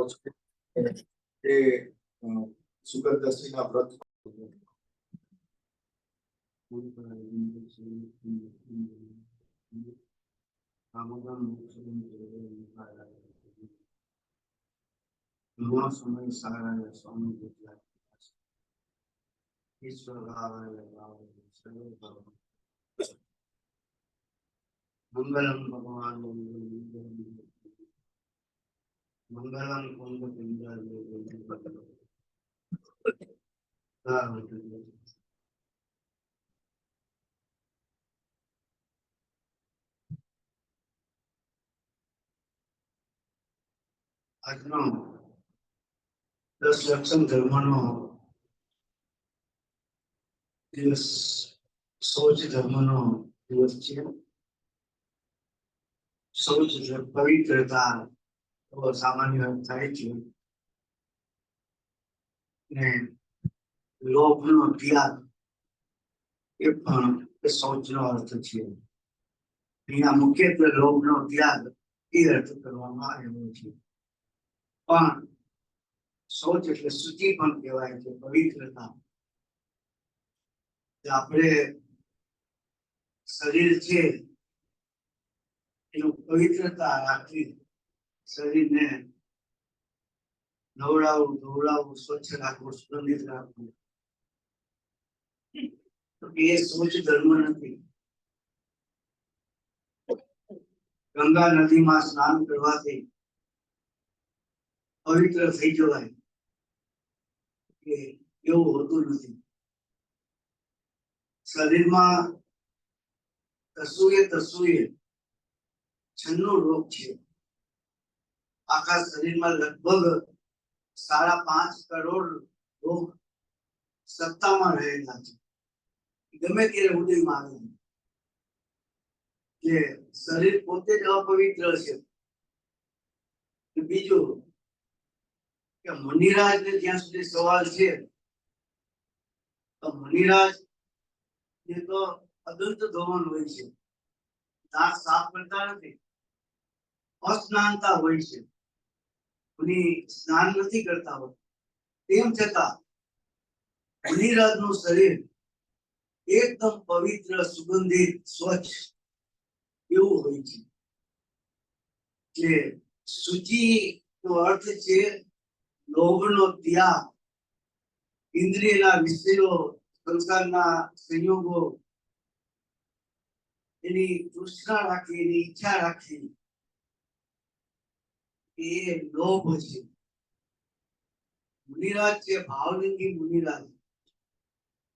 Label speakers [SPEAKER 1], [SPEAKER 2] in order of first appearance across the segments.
[SPEAKER 1] કરો છો એ સુગરદર્શીના વ્રત સમય સારા સ્વામી ગુજરાત ઈશ્વર મંગલમ ભગવાન મંગલમ કુંભ આજનો 10 લક્ષણ ધર્મનો દિવસ સૌચ ધર્મનો દિવસ છે. સૌચ પવિત્રતા સામાન્ય થાય છે ને લોભનો ત્યાગ એ પણ શૌચનો અર્થ છે. અહીંયા મુખ્યત્વે લોભનો ત્યાગ એ અર્થ કરવામાં આવ્યો છે. પણ શૌચ એટલે શુચિ પણ કહેવાય છે, પવિત્રતા. આપણે શરીર છે એનું પવિત્રતા રાખવી, શરીરને નવડાવવું, ધોવડાવવું, સ્વચ્છ રાખવું, સુગંધિત રાખવું, એ શૌચ ધર્મ નથી. ગંગા નદીમાં સ્નાન કરવાથી પવિત્ર થઈ જવાય કે એવું હોતું નથી. શરીરમાં તસુએ 96 રોગ છે. આખા શરીરમાં લગભગ 5.5 કરોડ રોગ સત્તામાં રહેલા છે. ગમે ત્યારે ઉદયમાં આવે કે શરીર પોતે જ અપવિત્ર છે. બીજું કે મુનિરાજ ને જ્યાં સુધી સવાલ છે તો મુનિરાજ એ તો અદંત ધોવન હોય છે, દાંત સાફ કરતા નથી, અસ્નાનતા હોય છે, મુનિ સ્નાન નથી કરતા હોય. તેમ છતાં મુનિરાજ નું શરીર એકદમ પવિત્ર, સુગંધિત, સ્વચ્છ એવું હોય છે. કે શુચિ નો અર્થ છે લોભનો ત્યાગ, ઇન્દ્રિયના વિષયો, સંસારના સંયોગો, એની તૃષ્ણા રાખી, એની ઈચ્છા રાખી, એ લોભ છે. મુનિરાજ છે ભાવલિંગી મુનિરાજ,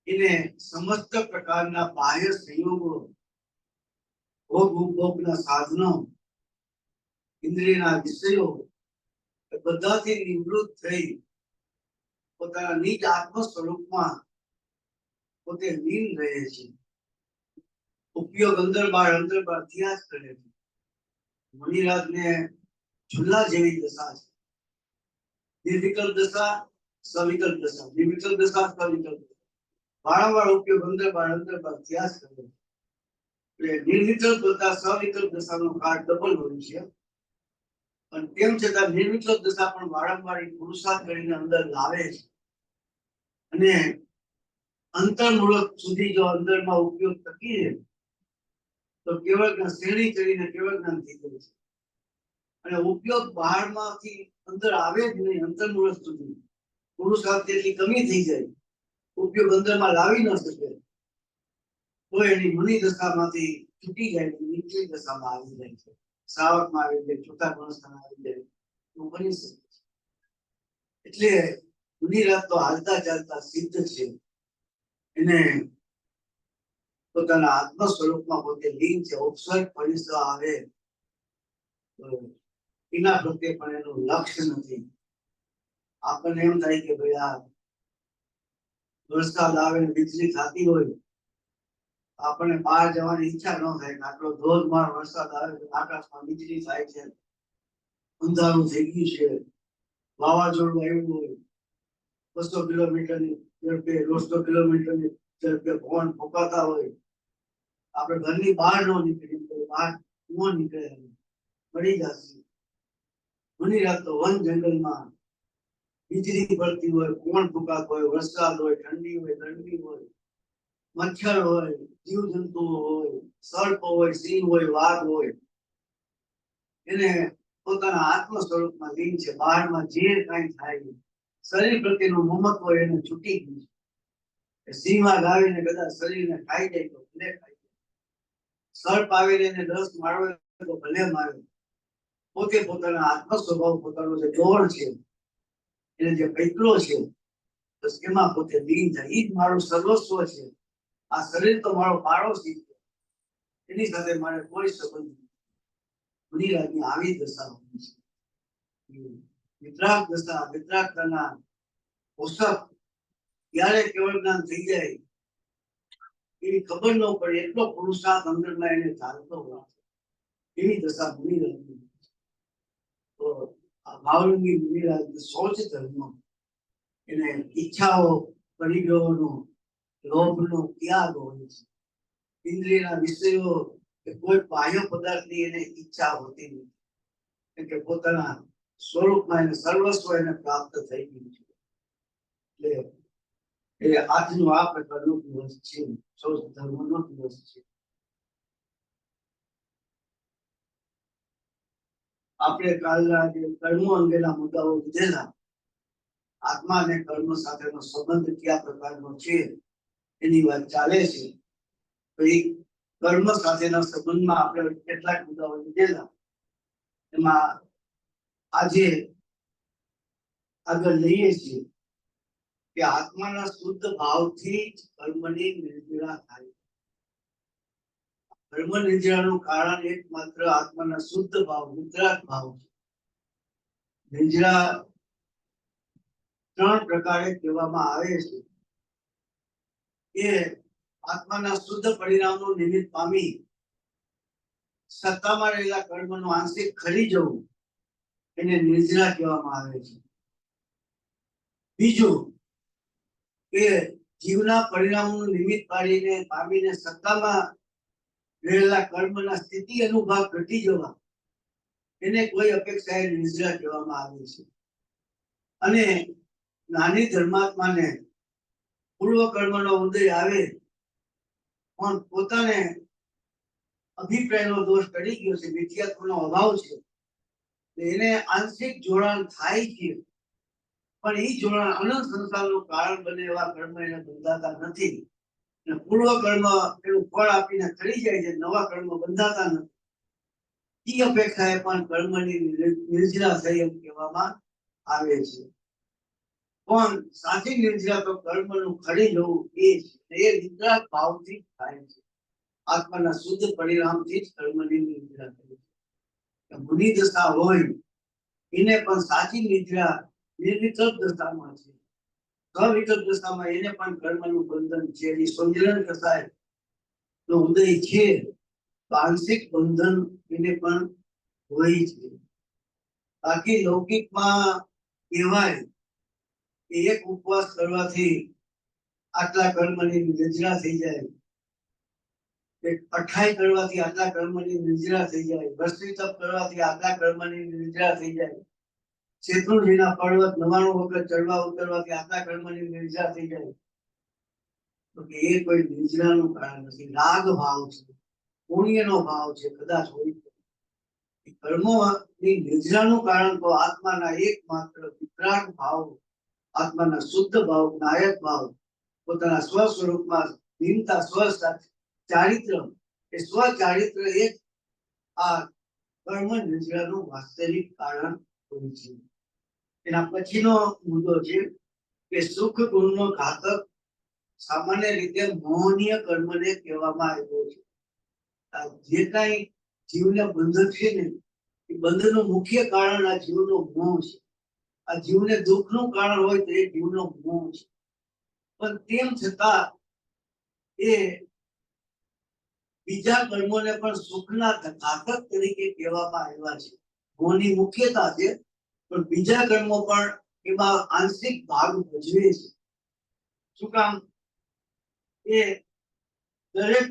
[SPEAKER 1] એને સમસ્ત પ્રકારના બાહ્ય સંયોગો, ભોગ ઉપભોગના સાધનો, ઇન્દ્રિયના વિષયો બધાથી નિવૃત્ત થઈ પોતાના નિજ આત્મ સ્વરૂપમાં પોતે લીન રહે છે. ઉપયોગ અંદર બાર થયા જ કરે છે. મુનિરાજ ને ઝુલ્લા જેવી દશા છે. નિર્વિકલ્પ દશા, સવિકલ્પ દશા, નિર્વિકલ્પ દશા, સવિકલ્પ દશા. વારંવાર ઉપયોગ અંદર બાર થયા જ કરે છે. નિર્વિકલ્પ દશા, સવિકલ્પ દશાનો કાળ ડબલ હોય છે. પણ તેમ છતાં નિર્વિકલ્પ દશા પણ વારંવાર પુરુષાર્થ કરીને અંદર લાવે છે. અને અંતર્મૂળક સુધી જો અંદરમાં ઉપયોગ થકી તો કેવળ જ્ઞાન શ્રેણી કરીને કેવળ જ્ઞાન થઈ જાય છે. અને ઉપયોગ બહારમાંથી અંદર આવે જ નહીં. અંતર્મૂળક સુધી પુરુષાર્થ એટલી કમી થઈ જાય, ઉપયોગ અંદરમાં લાવી ન શકે તો એની મુનિ દશામાંથી છૂટી જાય, નીચલી દશામાં આવી જાય છે, શ્રાવકમાં આવી જાય, ચોથા ગુણસ્થાન આવી જાય, એવું બની શકે છે. એટલે મુનિરાજ તો હાલતા ચાલતા સિદ્ધ છે. એને પોતાના આત્મ સ્વરૂપમાં પોતે લીન છે. ઉપસર્ગ પરિસર આવે એના પ્રત્યે પણ એનું લક્ષ્ય નથી. આપણને એમ થાય કે ભાઈ આ વરસાદ આવે, વીજળી થતી હોય, આપણને બહાર જવાની ઈચ્છા ન થાય. આટલો ધોધમાર વરસાદ આવે, આકાશમાં વીજળી થાય છે, અંધારું થઈ ગયું છે, વાવાઝોડું આવ્યું હોય, 200 કિલોમીટરની ઝડપે, 150 કિલોમીટરની ઝડપે પવન ફૂંકાતા હોય, આપણે ઘરની બહાર ન નીકળી, બહાર ન નીકળે, મળી જશે. ઘણી રાત તો વન જંગલમાં વીજળી પડતી હોય, પવન ફૂંકાતો હોય, વરસાદ હોય, ઠંડી હોય, ગરમી હોય, મચ્છર હોય, જીવજંતુઓ હોય, સર્પ હોય, સિંહ હોય, વાઘ હોય, એને પોતાના આત્મ સ્વરૂપમાં લીન છે. બહારમાં જે કાંઈ થાય શરીર પ્રત્યેનું મમત્વ એને છૂટી ગયું છે. સિંહમાં આવીને કદાચ શરીરને ખાઈ જાય તો ભલે ખાઈ જાય, સર્પ આવીને એને રસ મારવે તો ભલે મારે. પોતે પોતાના આત્મ સ્વભાવ, પોતાનો જે જોડ છે, એને જે પૈકલો છે, બસ એમાં પોતે લીન થાય. ઈ જ મારું સર્વસ્વ છે. આ શરીર તો મારો પાડોશી છે, એની સાથે મારે કોઈ સંબંધ નથી. મુનિરાજની આવી દશા હોય છે. વિતરાગ દશા, વિતરાગતાના પોષક ક્યારે કેવળ જ્ઞાન થઈ જાય એની ખબર ન પડે, એટલો પુરુષાર્થ અંદરમાં એને ચાલતો હોય એવી દશા મુનિરાજની. તો આ ભાવરંગી મુનિરાજ શૌચ ધર્મ, એને ઈચ્છાઓ, પરિગ્રહોનો, લોભનો ત્યાગ હોય છે. ઇન્દ્રિયના વિષયો કે કોઈ બાહ્ય પદાર્થની એને ઈચ્છા હોતી નથી, કેમ કે પોતાના સ્વરૂપમાં એને સર્વસ્વ એને પ્રાપ્ત થઈ ગયું છે. એટલે એ આજનો આ પ્રકારનો દિવસ છે, શૌચ ધર્મનો દિવસ છે. આપણે કાલના જે કર્મ અંગેના મુદ્દાઓ લીધેલા, આત્મા અને કર્મ સાથેનો સંબંધ કયા પ્રકારનો છે એની વાત ચાલે છે. તો એ કર્મ સાથેના સંબંધમાં આપણે કેટલાક મુદ્દાઓ લીધેલા, એમાં આજે આગળ લઈએ છીએ કે આત્માના શુદ્ધ ભાવથી જ કર્મની નિર્જરા થાય. કર્મ નિર્જરાનું કારણ એકમાત્ર આત્માના શુદ્ધ ભાવ, વિતરાગ ભાવ છે. નિર્જરા ત્રણ પ્રકારે કહેવામાં આવે છે. એ આત્માના શુદ્ધ પરિણામનું નિમિત્ત પામી સત્તામાં રહેલા કર્મનું આંશિક ખરી જવું, એને નિર્જરા કહેવામાં આવે છે. બીજું કે જીવના પરિણામનું નિમિત્ત પામીને સત્તામાં રહેલા કર્મના સ્થિતિ અનુભાવ ઘટી જવા, એને કોઈ અપેક્ષાએ નિર્જરા કહેવામાં આવે છે. અને નાની ધર્માત્માને પૂર્વ કર્મનો ઉદય આવે પણ પોતાને અભિપ્રાયનો દોષ કરી ગયો છે, મિથ્યાત્વનો અભાવ છે, એને આંશિક જોડાણ થાય છે, પણ એ જોડાણ અનંત સંસારનું કારણ બને એવા કર્મ એને બંધાતા નથી. પૂર્વ કર્મ એનું ફળ આપીને થઈ જાય છે, નવા કર્મ બંધાતા નથી. એ અપેક્ષાએ પણ કર્મની નિર્જરા થઈ એમ કહેવામાં આવે છે. પણ સાચી નિર્જરા તો કર્મનું ખરી જવું એ છે. એ નિદ્રા ભાવથી થાય છે. આત્માના શુદ્ધ પરિણામથી જ કર્મની નિર્જરા થાય છે. મુનિ દશા હોય એને પણ સાચી નિદ્રા નિર્વિકલ્પ દશામાં છે. અવિકલ્પ દશામાં એને પણ કર્મનું બંધન છે. એ સંજ્ઞાન દશાએ નો ઉદય છે, આંશિક બંધન એને પણ હોય છે. બાકી લૌકિકમાં કહેવાય કે એક ઉપવાસ કરવાથી આટલા કર્મની નિર્જરા થઈ જાય, 28 કરવાથી આટલા કર્મની નિર્જરા થઈ જાય, વર્ષની તપ કરવાથી આટલા કર્મની નિર્જરા થઈ જાય, શેત્રુંજીના પર્વત 99 વખત ચડવા ઉતરવાથી આટલા કર્મની નિર્જરા થઈ જાય. તો કે એ કોઈ નિર્જરાનું કારણ નથી, રાગ ભાવ છે, પુણ્યનો ભાવ છે. કદાચ હોય કર્મોની નિર્જરાનું કારણ તો આત્માના એકમાત્ર વિતરાગ ભાવ, આત્માના શુદ્ધ ભાવ, નાયક ભાવ, પોતાના સ્વ સ્વરૂપમાં ભીમતા, સ્વ ચારિત્ર, એ સ્વ ચારિત્ર એ આ કર્મ નિર્જરાનું વાસ્તવિક કારણ હોય છે. એના પછીનો મુદ્દો છે કે સુખ ગુણનો ઘાતક સામાન્ય રીતે મોહનીય કર્મને કહેવામાં આવ્યો છે. જે કઈ જીવને બંધન છે ને, એ બંધનનું મુખ્ય કારણ આ જીવનો મોહ છે. આ જીવને દુઃખનું કારણ હોય તો એ જીવનો મોહ છે. પણ તેમ છતાં એ બીજા કર્મોને પણ સુખના ઘાતક તરીકે કહેવામાં આવ્યા છે. મોહની મુખ્યતા છે, પણ બીજા કર્મો પણ એમાં આંશિક ભાગ ભજવે છે. શું કામ? એ દરેક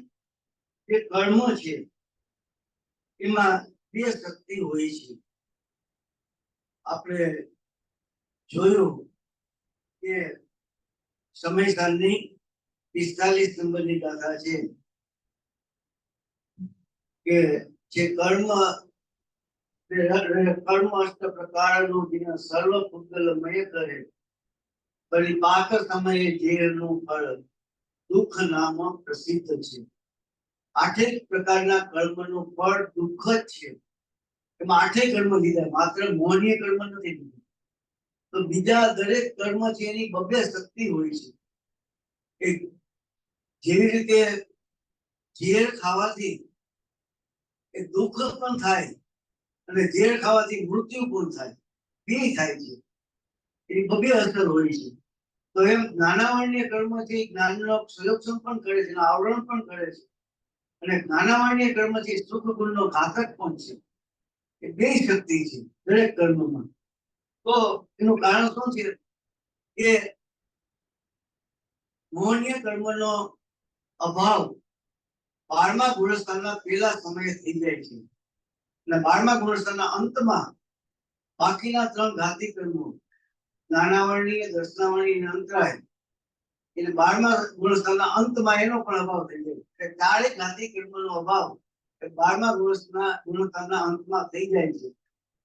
[SPEAKER 1] જે કર્મ છે એમાં બે શક્તિ હોય છે. આપણે જોયું કે સમય સાલની 45 નંબરની ગાથા છે કે જે કર્મ અષ્ટ પ્રકારનું જેને સર્વ પૂતગલમય કરે પરિપાક સમયે જેનું ફળ દુઃખ નામ પ્રસિદ્ધ છે. આઠેય પ્રકારના કર્મનું ફળ દુઃખ જ છે. એમાં આઠેય કર્મ લીધા, માત્ર મોહનીય કર્મ નથી લીધું. તો બીજા દરેક કર્મ છે એની ભવ્ય શક્તિ હોય છે. એક જેવી રીતે ઝેર ખાવાથી એ દુઃખ પણ થાય અને ઝેર ખાવાથી મૃત્યુ પણ થાય, બે થાય છે. એની ભવ્ય અસર હોય છે. તો એમ જ્ઞાનાવરણીય કર્મ છે જ્ઞાનનો સંરક્ષણ પણ કરે છે, આવરણ પણ કરે છે. અને જ્ઞાનાવરણીય કર્મ છે સુખ ગુણનો ઘાતક પણ છે. એ બે શક્તિ છે દરેક કર્મમાં. તો એનું કારણ શું છે કે મોહનીય કર્મનો અભાવ 12મા ગુણસ્થાનના પહેલા સમયે થઈ જાય છે અને 12મા ગુણસ્થાનના અંતમાં બાકીના 3 ઘાતી કર્મો જ્ઞાનાવરણીય, દર્શનાવરણીય અને અંતરાય, એટલે 12મા ગુણસ્થાનના અંતમાં એનો પણ અભાવ થઈ જાય. એટલે ચારે ઘાતી કર્મનો અભાવ 12મા ગુણસ્થાનના અંતમાં થઈ જાય છે.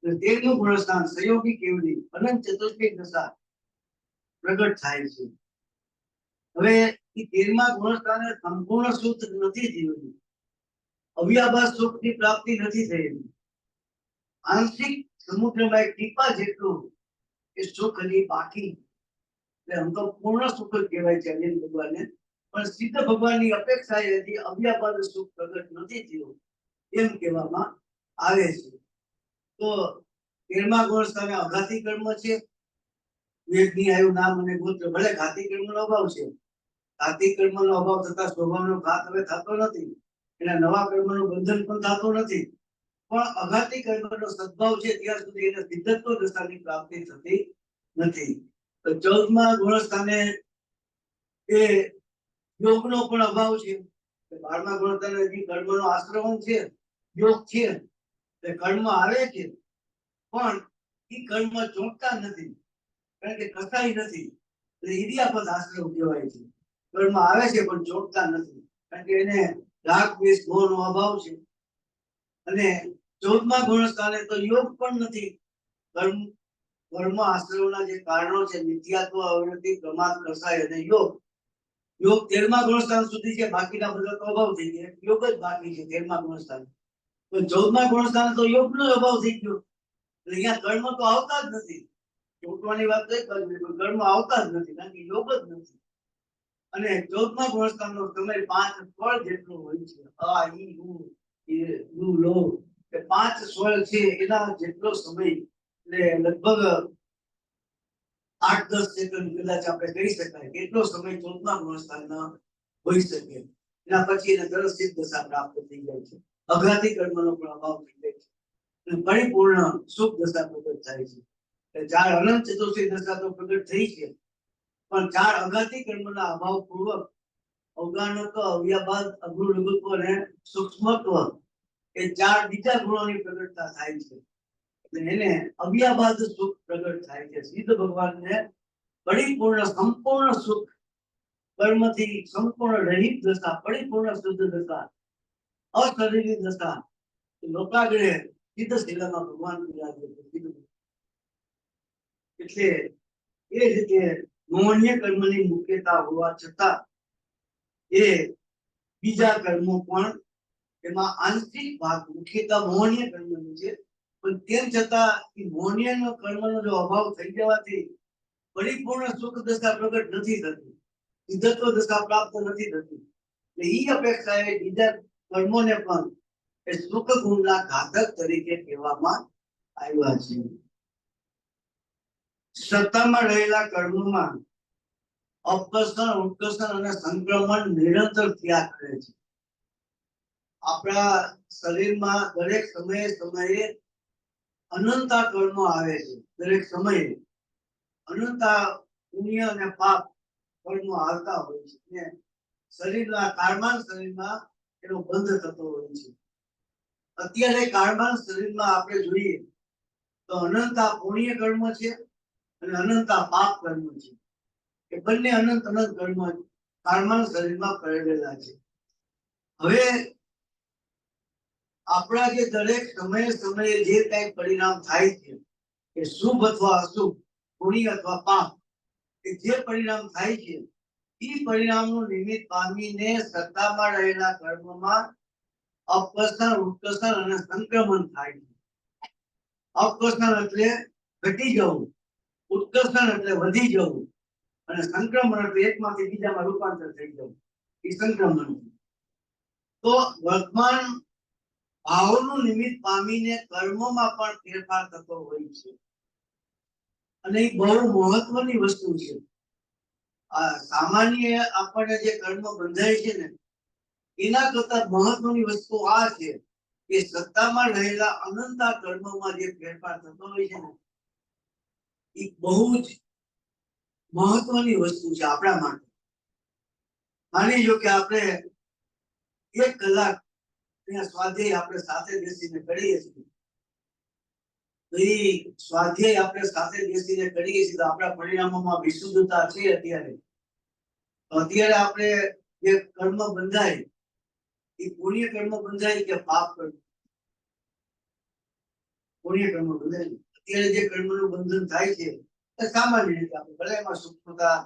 [SPEAKER 1] 13મું ગુણસ્થાન સંયોગી કેવડી અનંત ચતુર્થી દશા પ્રગટ થાય છે. હવે એ 13મા ગુણસ્થાને સંપૂર્ણ સુખ નથી થયું, અવ્યાભાસ સુખની પ્રાપ્તિ નથી થયેલી. આંશિક સમુદ્રમાં એક ટીપા જેટલું એ સુખ હજી બાકી. એટલે આમ તો પૂર્ણ સુખ જ કહેવાય છે અજય ભગવાનને, પણ સિદ્ધ ભગવાનની અપેક્ષા એ હજી અવ્યાભાસ સુખ પ્રગટ નથી થયું એમ કહેવામાં આવે છે. તો 13મા ગુણસ્થાને અઘાતી કર્મ છે. વેદની આયુ નામ અને ગોત્ર, ભલે ઘાતી કર્મનો અભાવ છે, ઘાતી કર્મનો અભાવ થતા સ્વભાવનો ઘાત હવે થતો નથી, એના નવા કર્મનું બંધન પણ થતું નથી. પણ અઘાતી કર્મનો સદભાવ છે ત્યાં સુધી એને સિદ્ધત્વ દશાની પ્રાપ્તિ થતી નથી. તો 14મા ગુણસ્થાને એ યોગનો પણ અભાવ છે. 12મા ગુણસ્થાને હજી કર્મનો આશ્રવણ છે, યોગ છે, એ કર્મ આવે છે પણ એ કર્મ ચોંટતા નથી, કારણ કે કસાઈ નથી. એટલે ઇડિયાપદ આશ્રવ કહેવાય છે. કર્મ આવે છે પણ ચોંટતા નથી, કારણ કે એને રાગ દ્વેષ મોહનો અભાવ છે. અને 14મા ગુણસ્થાને તો યોગ પણ નથી. કર્મ આશ્રવના જે કારણો છે મિથ્યાત્વ, અવૃત્તિ, પ્રમાદ, કસાય અને યોગ, 13મા ગુણસ્થાન સુધી છે. બાકીના બધા તો અભાવ થઈ ગયા, યોગ જ બાકી છે 13મા ગુણસ્થાન. તો 14મા ગુણસ્થાન તો યોગનો અભાવ થઈ ગયો, એટલે અહીંયા કર્મ તો આવતા જ નથી. ચોંટવાની વાત તો એક બાજુ, પણ કર્મ આવતા જ નથી, કારણ કે યોગ જ નથી. અને 14મા ગુણસ્થાનનો સમય 5 સ્વર જેટલો હોય છે. આ ઈ ઉ એ લો, એ 5 સ્વર છે એના જેટલો સમય, એટલે લગભગ 8-10 સેકન્ડ કદાચ આપણે કહી શકાય એટલો સમય 14મા ગુણસ્થાનનો હોઈ શકે. એના પછી એને તરત સિદ્ધ દશા પ્રાપ્ત થઈ જાય છે. અઘાતી કર્મનો પણ અભાવ થઈ જાય છે અને પરિપૂર્ણ સુખ દશા પ્રગટ થાય છે. ચાર અનંત ચતુર્થી દશા તો પ્રગટ થઈ છે, પણ 4 અઘાતી કર્મના અભાવ પૂર્વક અવગાહનત્વ, અવ્યાભાસ, અઘ્રુ લઘુત્વ અને સૂક્ષ્મત્વ એ 4 બીજા ગુણોની પ્રગટતા થાય છે. એટલે એને અવ્યાભાસ સુખ પ્રગટ થાય છે. સિદ્ધ ભગવાનને પરિપૂર્ણ સંપૂર્ણ સુખ, કર્મથી સંપૂર્ણ રહિત દશા, પરિપૂર્ણ શુદ્ધ દશા, અશરીરી દશા, લોકાગ્રહ સિદ્ધ શિલામાં ભગવાન બિરાજે છે. એટલે એ રીતે મોહનીય કર્મની મુખ્યતા હોવા છતાં એ બીજા કર્મો પણ એમાં આંશિક ભાગ મુખ્યતા મોહનીય કર્મની છે, પણ તેમ છતાં એ મોહનીય કર્મનો જો અભાવ થઈ જવાથી પરિપૂર્ણ સુખ દશા પ્રગટ નથી થતી, સિદ્ધત્વ દશા પ્રાપ્ત નથી થતી. એટલે એ અપેક્ષાએ બીજા કર્મોને પણ એ સુખ ગુણના ઘાતક તરીકે કહેવામાં આવ્યા છે. સત્તામાં રહેલા કર્મોમાં અપકર્ષણ, ઉત્કર્ષણ અને સંક્રમણ નિરંતર થયા કરે છે. આપણા શરીરમાં દરેક સમયે અનંતા કર્મો આવે છે. દરેક સમયે અનંતા પુણ્ય અને પાપ કર્મો આવતા હોય છે ને શરીરના કાળમાન શરીરમાં એનો બંધ થતો હોય છે. અત્યારે કાળમાન શરીરમાં આપણે જોઈએ તો અનંતા પુણ્ય કર્મ છે અને અનંતા પાપ કર્મ છે. એ બંને અનંત અનંત કર્મ કાળમાં શરીરમાં કરેલા છે. હવે આપણા જે દરેક સમયે સમયે જે કઈ પરિણામ થાય છે એ શુભ અથવા અશુભ, પુણ્ય અથવા પાપ, એ જે પરિણામ થાય છે એ પરિણામનું નિમિત્ત પામીને સત્તામાં રહેલા કર્મમાં અપકર્ષણ, ઉત્કર્ષણ અને સંક્રમણ થાય છે. અપકર્ષણ એટલે ઘટી જવું, ઉત્કર્ષણ એટલે વધી જવું અને સંક્રમણ એટલે એકમાંથી બીજામાં રૂપાંતર થઈ જવું, એ સંક્રમણ. તો વર્તમાન ભાવનું નિમિત્ત પામીને કર્મોમાં પણ ફેરફાર થતો હોય છે અને એ બહુ મહત્વની વસ્તુ છે. આ સામાન્ય આપણને જે કર્મ બંધાય છે ને એના કરતા મહત્વની વસ્તુ આ છે કે સત્તામાં રહેલા અનંતા કર્મમાં જે ફેરફાર થતો હોય છે ને એ બહુ જ મહત્વની વસ્તુ છે આપણા માટે. માની લો કે આપણે 1 કલાક સ્વાધ્યાય આપણે સાથે બેસીને કરીએ છીએ, તો એ સ્વાધ્યાય આપણે સાથે બેસીને કરીએ છીએ તો આપણા પરિણામોમાં વિશુદ્ધતા છે. અત્યારે આપણે જે કર્મ બંધાય એ પુણ્ય કર્મ બંધાય કે પાપ કર્મ? પુણ્ય કર્મ બંધાય. અત્યારે જે કર્મનું બંધન થાય છે એ સામાન્ય રીતે આપણે ભલે એમાં સૂક્ષ્મતા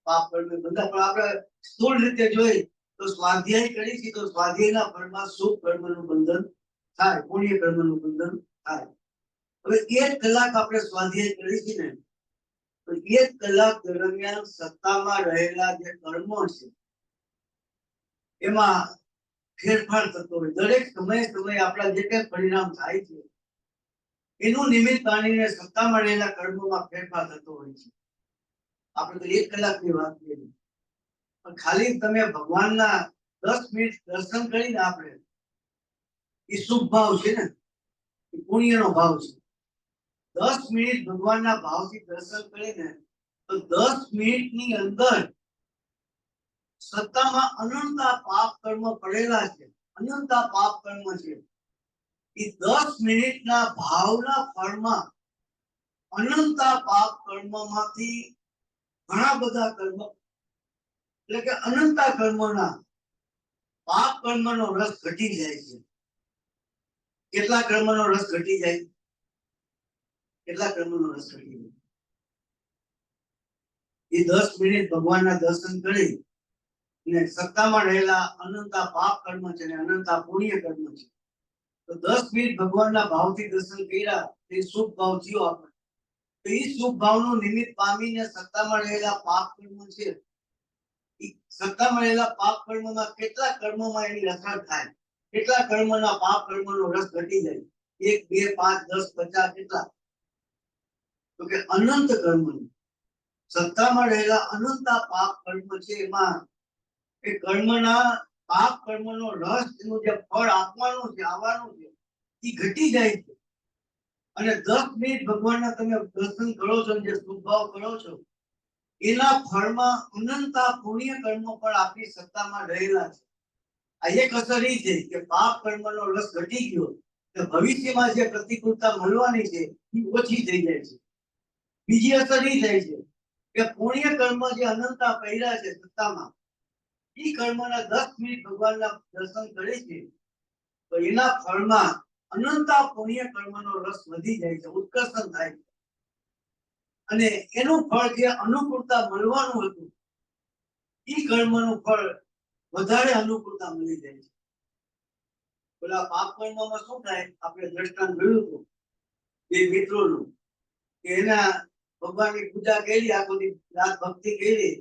[SPEAKER 1] પાપ કર્મ બંધા, પણ આપણે સ્થૂળ રીતે જોઈએ તો સ્વાધ્યાય કરી છે તો સ્વાધ્યાયના ફળમાં શુભ કર્મનું બંધન થાય, પુણ્ય કર્મનું બંધન થાય. હવે 1 કલાક આપણે સ્વાધ્યાય કરી છે ને તો 1 કલાક દરમિયાન સત્તામાં રહેલા જે કર્મો છે એમાં ફેરફાર થતો હોય. દરેક સમયે સમયે આપણા જે કઈ પરિણામ થાય છે એનું નિમિત્ત માનીને સત્તામાં રહેલા કર્મોમાં ફેરફાર થતો હોય છે. આપણે તો 1 કલાકની વાત કરીએ, પણ ખાલી તમે ભગવાનના 10 મિનિટ દર્શન કરીને આપણે એ શુભ ભાવ છે ને, એ પુણ્યનો ભાવ છે. 10 મિનિટ ભગવાનના ભાવથી દર્શન કરીને તો 10 મિનિટની અંદર સત્તામાં અનંતા પાપ કર્મ પડેલા છે, અનંતા પાપ કર્મ છે. એ 10 મિનિટના ભાવના ફળમાં અનંતા પાપ કર્મમાંથી ઘણા બધા કર્મ એટલે કે અનંતા કર્મોના પાપ કર્મનો રસ ઘટી જાય છે. કેટલા કર્મનો રસ ઘટી જાય? કેટલા કર્મનો રસ ઘટી જાય? એ 10 મિનિટ ભગવાનના દર્શન કરી અને સત્તામાં રહેલા અનંતા પાપ કર્મ છે ને અનંતા પુણ્ય કર્મ છે. તો 10 મિનિટ ભગવાનના ભાવથી દર્શન કર્યા, તે શુભ ભાવ થયો આપણે. તો એ શુભ ભાવનું નિમિત્ત પામીને સત્તામાં રહેલા પાપ કર્મ છે, એ સત્તામાં રહેલા પાપ કર્મમાં કેટલા કર્મોમાં એની અસર થાય, કેટલા કર્મના પાપ કર્મનો રસ ઘટી જાય? 1, 2, 5, 10, 50 કેટલા? તો કે અનંત કર્મ, સત્તામાં રહેલા અનંતા પાપ કર્મ છે. એમાં એ કર્મના પાપ કર્મનો રસ, એનું જે ફળ આપવાનું છે, આવવાનું છે, એ ઘટી જાય છે. અને 10 મિનિટ ભગવાનના તમે દર્શન કરો છો, જે શુભભાવ કરો છો, એના ફળમાં અનંતા પુણ્ય કર્મો પણ આપણી સત્તામાં રહેલા છે. આ એક અસર એ છે કે પાપ કર્મનો રસ ઘટી ગયો તો ભવિષ્યમાં જે પ્રતિકૂળતા મળવાની છે એ ઓછી થઈ જાય છે. બીજી અસર એ થાય છે કે પુણ્ય કર્મ જે અનંતા પહેર્યા છે સત્તામાં, એ કર્મના 10 મિનિટ ભગવાનના દર્શન કરે છે તો એના ફળમાં અનંતા પુણ્ય કર્મનો રસ વધી જાય છે, ઉત્કર્ષણ થાય છે. અને એનું ફળ જે અનુકૂળતા મળવાનું હતું એ કર્મનું ફળ વધારે અનુકૂળતા મળી જાય છે. પેલા પાપ કર્મમાં શું થાય? આપણે દ્રષ્ટાંત જોયું હતું 2 મિત્રોનું, કે એના ભગવાનની પૂજા કરી, આખો દી રાત ભક્તિ કરી,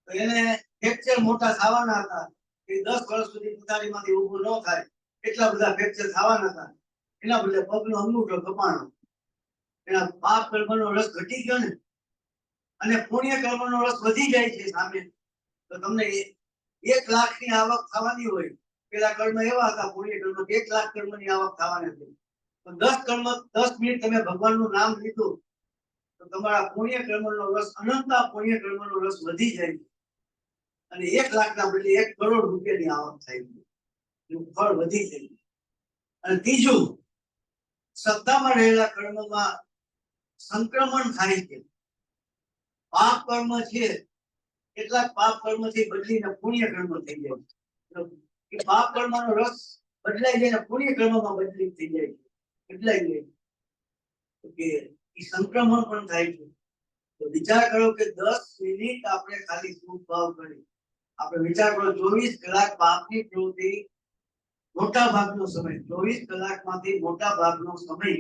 [SPEAKER 1] તો એને ફ્રેક્ચર મોટા થવાના હતા. એ 10 વર્ષ સુધી પથારીમાંથી ઊભું ન થાય એટલા બધા ફ્રેક્ચર થવાના હતા. એના બદલે પગનો અંગૂઠો કપાણો. એના પાપ કર્મનો રસ ઘટી ગયો ને, અને પુણ્ય કર્મનો રસ વધી જાય છે સામે. તો તમને 1 લાખની આવક થવાની હોય, પેલા કર્મ એવા હતા પુણ્ય કર્મ 1 લાખ કર્મની આવક થવાની હતી. તો 10 મિનિટ તમે ભગવાનનું નામ લીધું તો તમારા પુણ્ય કર્મનો રસ, અનંતા પુણ્ય કર્મનો રસ વધી જાય અને 1 લાખના બદલે 1 કરોડ રૂપિયાની આવક થાય, ફળ વધી જાય. અને ત્રીજું સત્તામાં રહેલા કર્મમાં સંક્રમણ થાય છે. પાપ કર્મ છે કેટલાક પાપ કર્મ થી બદલીને પુણ્ય કર્મ થઈ જાય છે. એ પાપ કર્મનો રસ બદલાઈ જાય ને પુણ્ય કર્મમાં બદલી થઈ જાય છે, બદલાઈ જાય કે એ સંક્રમણ પણ થાય છે. તો વિચાર કરો કે 10 મિનિટ આપણે ખાલી સુખ ભાવ કરી, આપણે વિચાર કરો 24 કલાક પાપની પ્રવૃત્તિ, મોટા ભાગનો સમય 24 કલાકમાંથી મોટા ભાગનો સમય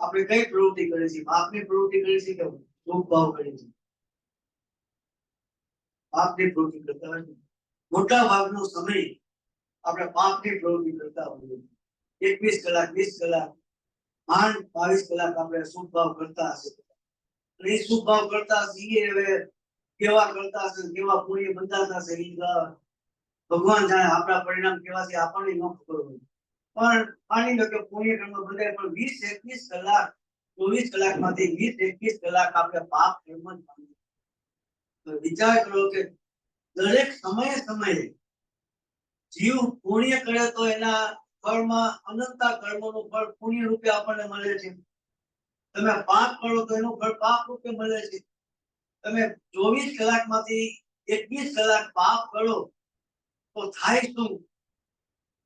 [SPEAKER 1] આપણે કઈ પ્રવૃત્તિ કરીએ છીએ? પાપની પ્રવૃત્તિ કરીએ છીએ કે સુખ ભાવ કરીએ છીએ? પાપની પ્રવૃત્તિ કરતા હોય મોટા ભાગનો સમય આપણે પાપની પ્રવૃત્તિ કરતા હોઈએ. 21 કલાક 20 કલાક માંડ 22 કલાક આપણે સુખ ભાવ કરતા હશે. અને એ સુખ ભાવ કરતા હશે હવે કેવા કરતા હશે, કેવા પુણ્ય બંધાતા હશે ભગવાન જાણે. આપણા પરિણામ કેવા છે આપણને ન ખબર હોય. પણ માની લો કે પુણ્ય કર્મ બંધાય, પણ 20-21 કલાક 24 કલાકમાંથી 20-21 કલાક આપણે પાપ કર્મ જ બાંધીએ. તો વિચાર કરો કે દરેક સમયે જીવ પુણ્ય કરે તો એના ફળમાં અનંતા કર્મોનું ફળ પુણ્ય રૂપે આપણને મળે છે. તમે પાપ કરો તો એનું ફળ પાપ રૂપે મળે છે. તમે 24 કલાકમાંથી 21 કલાક પાપ કરો તો થાય શું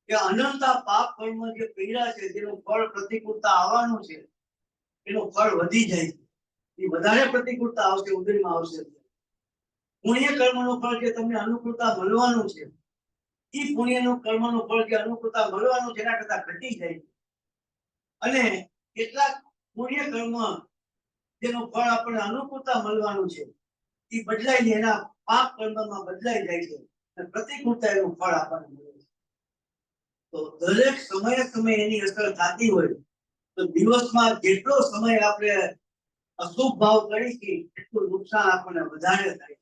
[SPEAKER 1] કે અનંતા પાપ કર્મ જે કર્યા છે જેનું ફળ પ્રતિકૂળતા આવવાનું છે એનું ફળ વધી જાય છે. એ વધારે પ્રતિકૂળતા આવશે, ઉદયમાં આવશે. પુણ્ય કર્મનું ફળ જે તમને અનુકૂળતા મળવાનું છે એ પુણ્યનું કર્મનું ફળ જે અનુકૂળતા મળવાનું છે એના કરતા ઘટી જાય છે. અને કેટલાક પુણ્ય કર્મ જેનું ફળ આપણને અનુકૂળતા મળવાનું છે એ બદલાઈને એના પાપ કર્મમાં બદલાઈ જાય છે અને પ્રતિકૂળતા એનું ફળ આપણને મળે છે. તો દરેક સમયે એની અસર થતી હોય તો દિવસમાં જેટલો સમય આપણે અશુભ ભાવ કરીએ એટલું નુકસાન આપણને વધારે થાય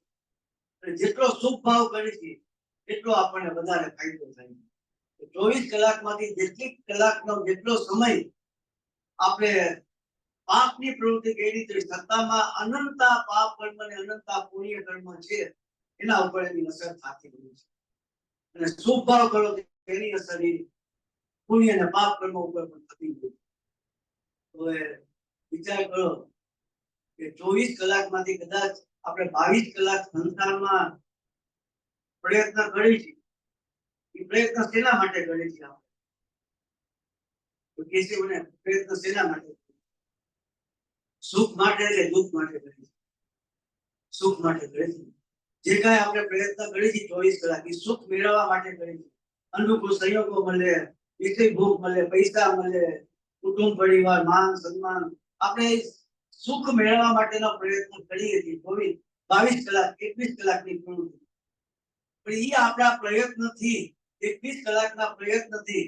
[SPEAKER 1] છે. જેટલો શુભ ભાવ કરીએ એટલો આપણને વધારે ફાયદો થાય છે. 24 કલાકમાંથી જેટલી કલાકનો જેટલો સમય આપણે પાપની પ્રવૃત્તિ કરી તો સત્તામાં અનંતા પાપ કર્મ અને અનંતા પુણ્ય કર્મ છે એના ઉપર એની અસર થતી હોય છે. અને શુભ ભાવ કરો એની અસર પુણ્ય અને પાપ કર્મ ઉપર પણ થતી હોય છે. હવે વિચાર કરો કે 24 કલાકમાંથી કદાચ આપણે 22 કલાક સંસારમાં પ્રયત્ન કરી છે. એ પ્રયત્ન શેના માટે કરે છે? આપણે તો કે છે મને પ્રયત્ન શેના માટે? સુખ માટે એટલે દુઃખ માટે કરે છે? સુખ માટે કરે છે. જે કાંઈ આપણે પ્રયત્ન કરી છે 24 કલાક એ સુખ મેળવવા માટે કરી છે. અનુકૂળ સંયોગો મળે, વિષય ભોગ મળે, પૈસા મળે, કુટુંબ પરિવાર, માન સન્માન, આપણે સુખ મેળવવા માટેનો પ્રયત્ન કરીએ છીએ 22 કલાક 21 કલાકની પ્રવૃત્તિ. પણ એ આપણા પ્રયત્નથી 21 કલાકના પ્રયત્નથી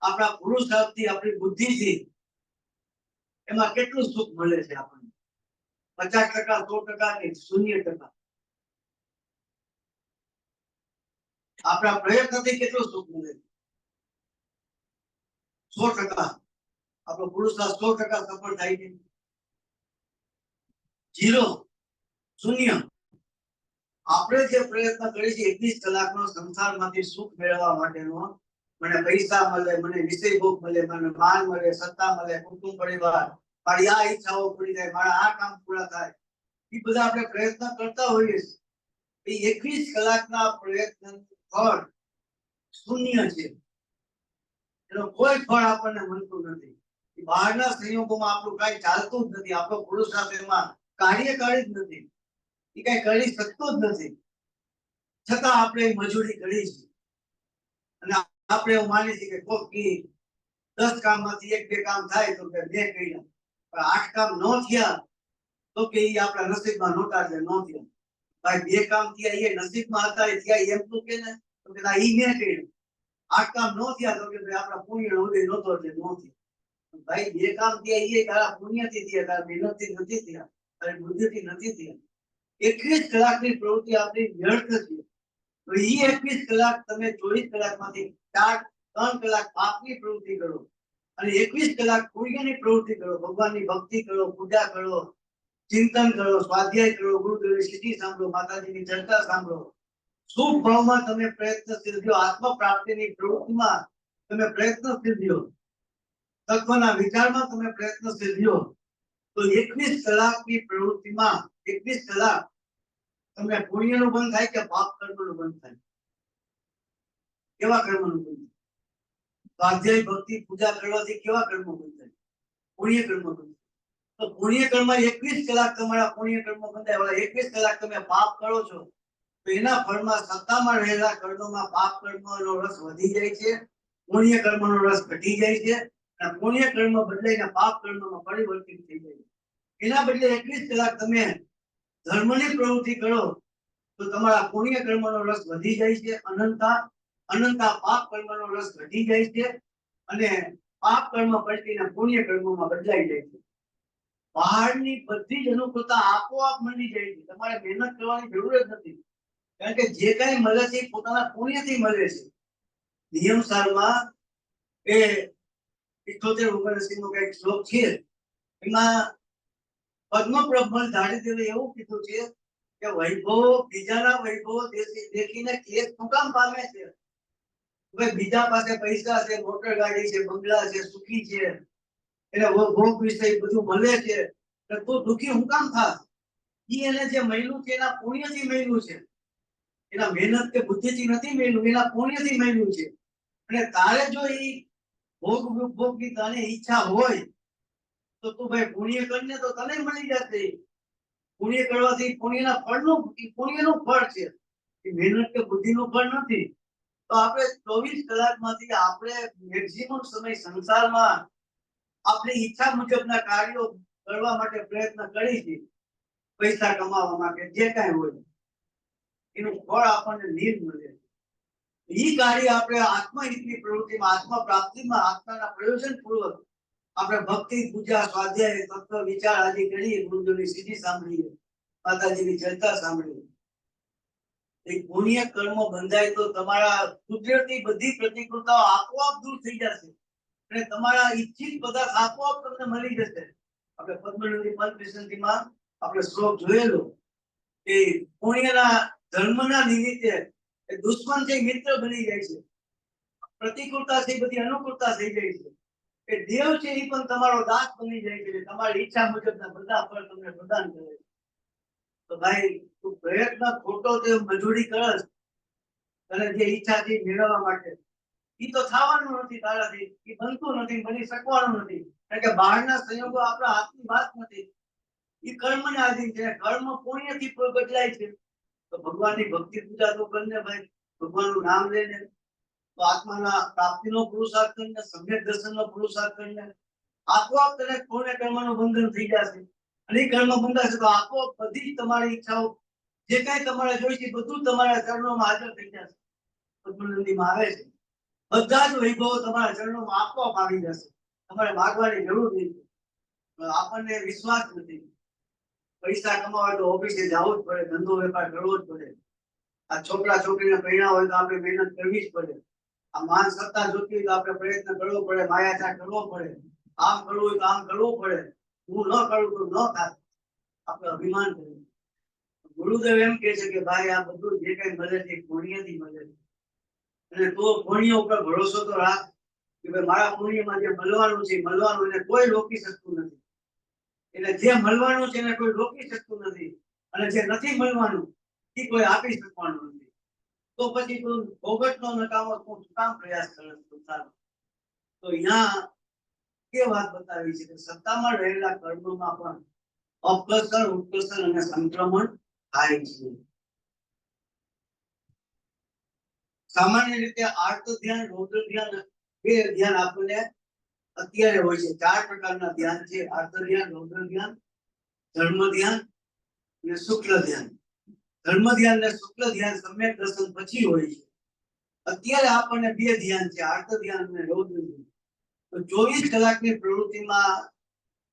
[SPEAKER 1] આપણા પુરુષાર્થથી આપણી બુદ્ધિથી એમાં કેટલું સુખ મળે છે આપણને? 50%, 100% કે 0%? આપણા પ્રયત્નથી કેટલું સુખ મળે છે? 100%. આપણો પુરુષાર્થ 100% સફળ થાય છે? 0, 0. આપણે જે પ્રયત્ન કરીએ છીએ 21 કલાકનો સંસારમાંથી સુખ મેળવવા માટેનો, મને પૈસા મળે, મને વિષય ભોગ મળે, મને માન મળે, સત્તા મળે, કુટુંબ પરિવાર, મારી આ ઈચ્છાઓ પૂરી થાય, મારા આ કામ પૂરા થાય, એ બધા આપણે પ્રયત્ન કરતા હોઈએ છીએ. 21 કલાકના પ્રયત્ન ફળ શૂન્ય છે. એનો કોઈ ફળ આપણને મળતું નથી. બહારના સંયોગોમાં આપણું કઈ ચાલતું જ નથી. આપણો પુરુષાર્થ એમાં કાર્યકારી જ નથી. એ કઈ કરી શકતો જ નથી. છતાં આપણે મજૂરી કરી છે અને આપણે એવું માની છીએ કે કોઈક 10 કામમાંથી 1-2 કામ થાય તો કે મેં કર્યા, પણ 8 કામ ન થયા તો કે એ આપણા નસીબમાં નહોતા એટલે ન થયા. ભાઈ 2 કામ થયા એ નસીબમાં હતા એ થયા એમ તો કે ને, તો કે ના ઈ મેં કર્યું. 8 કામ ન થયા તો કે ભાઈ આપણા પુણ્યનો ઉદય નહોતો એટલે ન થયા. ભાઈ 2 કામ થયા એ તારા પુણ્યથી થયા, તારા મહેનતથી નથી થયા, તારી બુદ્ધિથી નથી થયા. 21 કલાકની પ્રવૃત્તિ આપણી વ્યર્થ છે. તો એ 21 કલાક તમે 24 કલાકમાંથી 3 કલાક પાપની પ્રવૃત્તિ કરો અને 21 કલાક પુણ્યની પ્રવૃત્તિ કરો. ભગવાનની ભક્તિ કરો, પૂજા કરો, ચિંતન કરો, સ્વાધ્યાય કરો, ગુરુદેવની સ્થિતિ સાંભળો, માતાજીની ચર્ચા સાંભળો. શુભ ભાવમાં તમે પ્રયત્નશીલ થયો, આત્મ પ્રાપ્તિની પ્રવૃત્તિમાં તમે પ્રયત્નશીલ થયો. તત્વના વિચારમાં તમે પ્રયત્નશીલ રહ્યો તો 21 કલાકની પ્રવૃત્તિમાં 21 કલાક તમને પુણ્યનું બંધ થાય કે પાપ કર્મનું બંધ થાય? કેવા કર્મનું બંધ થાય? સ્વાધ્યાય ભક્તિ પૂજા કરવાથી કેવા કર્મો બંધ થાય? પુણ્ય કર્મ બંધ થાય. તો પુણ્ય કર્મ 21 કલાક તમારા પુણ્ય કર્મ બંધ થાય. 21 કલાક તમે પાપ કરો છો તો એના ફળમાં સત્તામાં રહેલા કર્મોમાં પાપ કર્મનો રસ વધી જાય છે, પુણ્ય કર્મનો રસ ઘટી જાય છે, અને પુણ્ય કર્મ બદલાઈને પાપ કર્મમાં પરિવર્તિત થઈ જાય છે. એના બદલે 21 કલાક તમે ધર્મની પ્રવૃત્તિ કરો તો તમારા પુણ્ય કર્મનો રસ વધી જાય છે, અનંતા પાપ કર્મનો રસ ઘટી જાય છે, અને પાપ કર્મ પલટીને પુણ્ય કર્મમાં બદલાઈ જાય છે. બહારની બધી જ અનુકૂળતા આપોઆપ મળી જાય છે. તમારે મહેનત કરવાની જરૂર જ નથી, કારણ કે જે કઈ મળે છે પોતાના પુણ્યથી મળે છે. નિયમ સારમાં એ 78-79 નો કઈક શ્લોક છે, એમાં પદ્મપ્રભુ જાડેજે એવું કીધું છે કે વૈભવો બીજાના વૈભવો દેખીને કેસ શું કામ પામે છે? ભાઈ બીજા પાસે પૈસા છે, મોટર ગાડી છે, બંગલા છે, સુખી છે, એને ભોગ વિષય બધું મળે છે, તો દુખી હું કામ થાસ? ઈ એને જે મળ્યું છે એના પુણ્યથી મળ્યું છે, એના મહેનત કે બુદ્ધિથી નથી મળ્યું, એના પુણ્યથી મળ્યું છે. અને તારે જો ઈ ભોગની તને ઈચ્છા હોય તો તું ભાઈ પુણ્ય કરીને તો તને મળી જશે. પુણ્ય કરવાથી પુણ્યના ફળનું પુણ્યનું ફળ છે, એ મહેનત કે બુદ્ધિનું ફળ નથી. તો આપણે 24 કલાકમાંથી આપણે મેક્સિમમ સમય સંસારમાં આપણી ઈચ્છા મુજબના કાર્યો કરવા માટે પ્રયત્ન કરી છે, પૈસા કમાવા માટે જે કાંઈ હોય એનું ફળ આપણને નીર મળે. ઈ કાર્ય આપણે આત્મહિતની પ્રવૃત્તિમાં, આત્મા પ્રાપ્તિમાં, આત્માના પ્રયોજન પૂર્વક આપણે ભક્તિ, પૂજા, સ્વાધ્યાય, તત્વ વિચાર આદિ કરીએ, ગુરુજીની સીધી સાંભળીએ, માતાજીની ચર્ચા સાંભળીએ. પુણ્ય કર્મ બંધાય તો તમારા કુદરતી બધી પ્રતિકૂળતાઓ આપોઆપ દૂર થઈ જશે, અને તમારા ઈચ્છિત પદાર્થ આપોઆપ તમને મળી જશે. આપણે પદ્મનંદી પંચવિંશતિમાં આપણે શ્લોક જોયેલો કે પુણ્યના ધર્મના નિમિત્તે દુશ્મન છે મિત્ર બની જાય છે, પ્રતિકૂળતા છે બધી અનુકૂળતા થઈ જાય છે, કે દેવ છે એ પણ તમારો દાસ બની જાય છે, તમારી ઈચ્છા મુજબના બધા ફળ તમને પ્રદાન કરે છે. તો ભાઈ તું પ્રયત્ન ખોટો તે મજૂરી કરસ અને જે ઈચ્છા છે મેળવવા માટે, ઈ તો થવાનું નથી તારાથી, ઈ બનતું નથી, બની શકવાનું નથી, કારણ કે બહારના સંયોગો આપણા હાથની વાત નથી. ઈ કર્મને આધીન છે, કર્મ પુણ્યથી બદલાય છે. તો ભગવાનની ભક્તિ પૂજા તો કરીને ભાઈ, ભગવાનનું નામ લઈને, તો આત્માના પ્રાપ્તિનો પુરુષાર્થ કરીને, સમ્યક દર્શનનો પુરુષાર્થ કરીને આપોઆપ તને પુણ્ય કર્મનું બંધન થઈ જશે. અને એ કર્મ બંધાશે તો આપોઆપ બધી તમારી ઈચ્છાઓ જે કઈ તમારે જોઈશે બધું તમારા ચરણોમાં હાજર થઈ જશે. પદ્મનંદીમાં આવે છે બધા જ વૈભવો તમારા ચરણોમાં આપોઆપ આવી જશે, તમારે માગવાની જરૂર નહીં. આપણને વિશ્વાસ નથી, પૈસા કમાવા તો ઓફિસે જવું જ પડે, ધંધો વેપાર કરવો જ પડે. આ છોકરા છોકરીને પૈણા હોય તો આપણે મહેનત કરવી જ પડે. આ માન સત્તા જોતી હોય તો આપણે પ્રયત્ન કરવો પડે, માયાચાર કરવો પડે, આમ કરવું હોય તો આમ કરવું પડે. હું ન કરું તો ન થાય, આપણે અભિમાન કરીએ. ગુરુદેવ એમ કહે છે કે ભાઈ આ બધું જે કઈ મળે છે પુણ્યથી મળે છે, અને તો પુણ્ય ઉપર ભરોસો તો રાખ કે ભાઈ મારા પુણ્યમાં જે મળવાનું છે મળવાનું, એને કોઈ રોકી શકતું નથી. એટલે જે મળવાનું છે એને કોઈ રોકી શકતું નથી, અને જે નથી મળવાનું એ કોઈ આપી શકવાનું નથી. તો પછી તું ભોગતનો નકામો તું કામ પ્રયાસ કરે સંસારમાં? તો અહીંયા એ વાત બતાવી છે કે સત્તામાં રહેલા કર્મોમાં પણ અપકર્ષણ, ઉત્કર્ષણ અને સંક્રમણ થાય છે. સામાન્ય રીતે આર્ત ધ્યાન, રૌદ્ર ધ્યાન, બે ધ્યાન આપણને અત્યારે હોય છે. 4 પ્રકારના ધ્યાન છે: આર્ત ધ્યાન, રૌદ્ર ધ્યાન, ધર્મ ધ્યાન અને શુક્લ ધ્યાન. ધર્મ ધ્યાન અને શુક્લ ધ્યાન સમ્યક દર્શન પછી હોય છે. અત્યારે આપણને 2 ધ્યાન છે, આર્ત ધ્યાન અને રૌદ્ર ધ્યાન. તો 24 કલાકની પ્રવૃત્તિમાં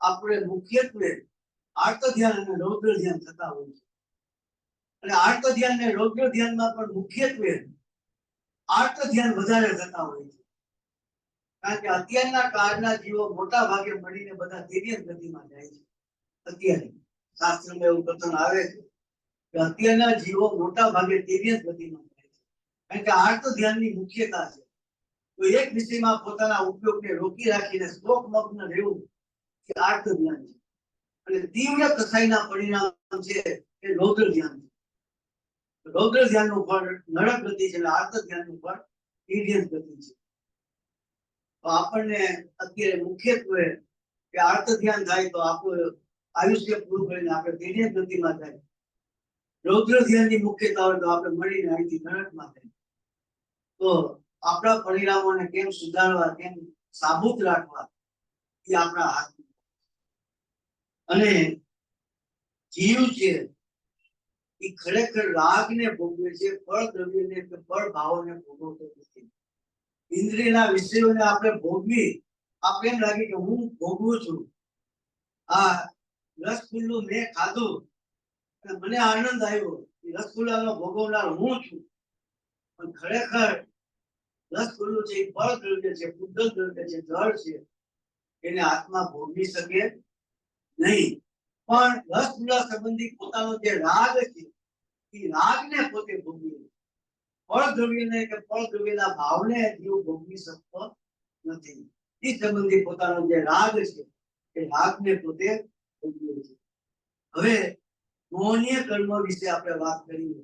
[SPEAKER 1] આપણે મુખ્યત્વે આર્ત ધ્યાન અને રૌદ્ર ધ્યાન થતા હોય છે. અને આર્ત ધ્યાન અને રૌદ્ર ધ્યાનમાં પણ મુખ્યત્વે આર્ત ધ્યાન વધારે થતા હોય છે, કારણ કે અત્યારના કાળના જીવો મોટા ભાગે મળીને બધા તિર્યક ગતિમાં જાય છે. અત્યારે શાસ્ત્રમાં એવું કથન આવે છે કે અત્યારના જીવો મોટા ભાગે તિર્યક ગતિમાં જાય છે, કારણ કે આર્ત ધ્યાનની મુખ્યતા છે. તો એક વિષયમાં પોતાના ઉપયોગને રોકી રાખીને શોકમગ્ન રહેવું એ આર્ત ધ્યાન છે. અને તીવ્ર કસાઈના પરિણામ છે એ રૌદ્ર ધ્યાન છે. રૌદ્ર ધ્યાનનું ફળ નરક ગતિ છે અને આર્ત ધ્યાનનું ફળ તિર્યક ગતિ છે. તો આપણને અત્યારે મુખ્યત્વે કે આર્ત ધ્યાન થાય તો આપણું આયુષ્ય પૂરું કરીને આપણે તિર્યક ગતિમાં થાય. રૌદ્ર ધ્યાનની મુખ્યતા હોય તો આપણે મળીને અહીંથી નરકમાં થાય. તો આપણા પરિણામોને કેમ સુધારવા, કેમ સાબુત રાખવા એ આપણા હાથમાં. અને જીવ છે એ ખરેખર રાગને ભોગવે છે, ફળ દ્રવ્યને કે ફળ ભાવોને ભોગવતો નથી. ઇન્દ્રિયના વિષયોને આપણે ભોગવી, આપણે એમ લાગે કે હું ભોગવું છું. આ રસગુલ્લું મેં ખાધું અને મને આનંદ આવ્યો, એ રસગુલ્લાનો ભોગવનાર હું છું. પણ ખરેખર રસગુલ્લું છે એ ફળ દ્રવ્ય છે, પૂજ્ય દ્રવ્ય છે, જળ છે, એને આત્મા ભોગવી શકે નહીં. પણ રસગુલ્લા સંબંધી પોતાનો જે રાગ છે એ રાગને પોતે ભોગવી, ફળ દ્રવ્યને કે ફળ દ્રવ્યના ભાવને જીવ ભોગવી શકતો નથી. એ સંબંધી પોતાનો જે રાગ છે એ રાગને પોતે ભોગવે છે. હવે મોહનીય કર્મ વિશે આપણે વાત કરીએ.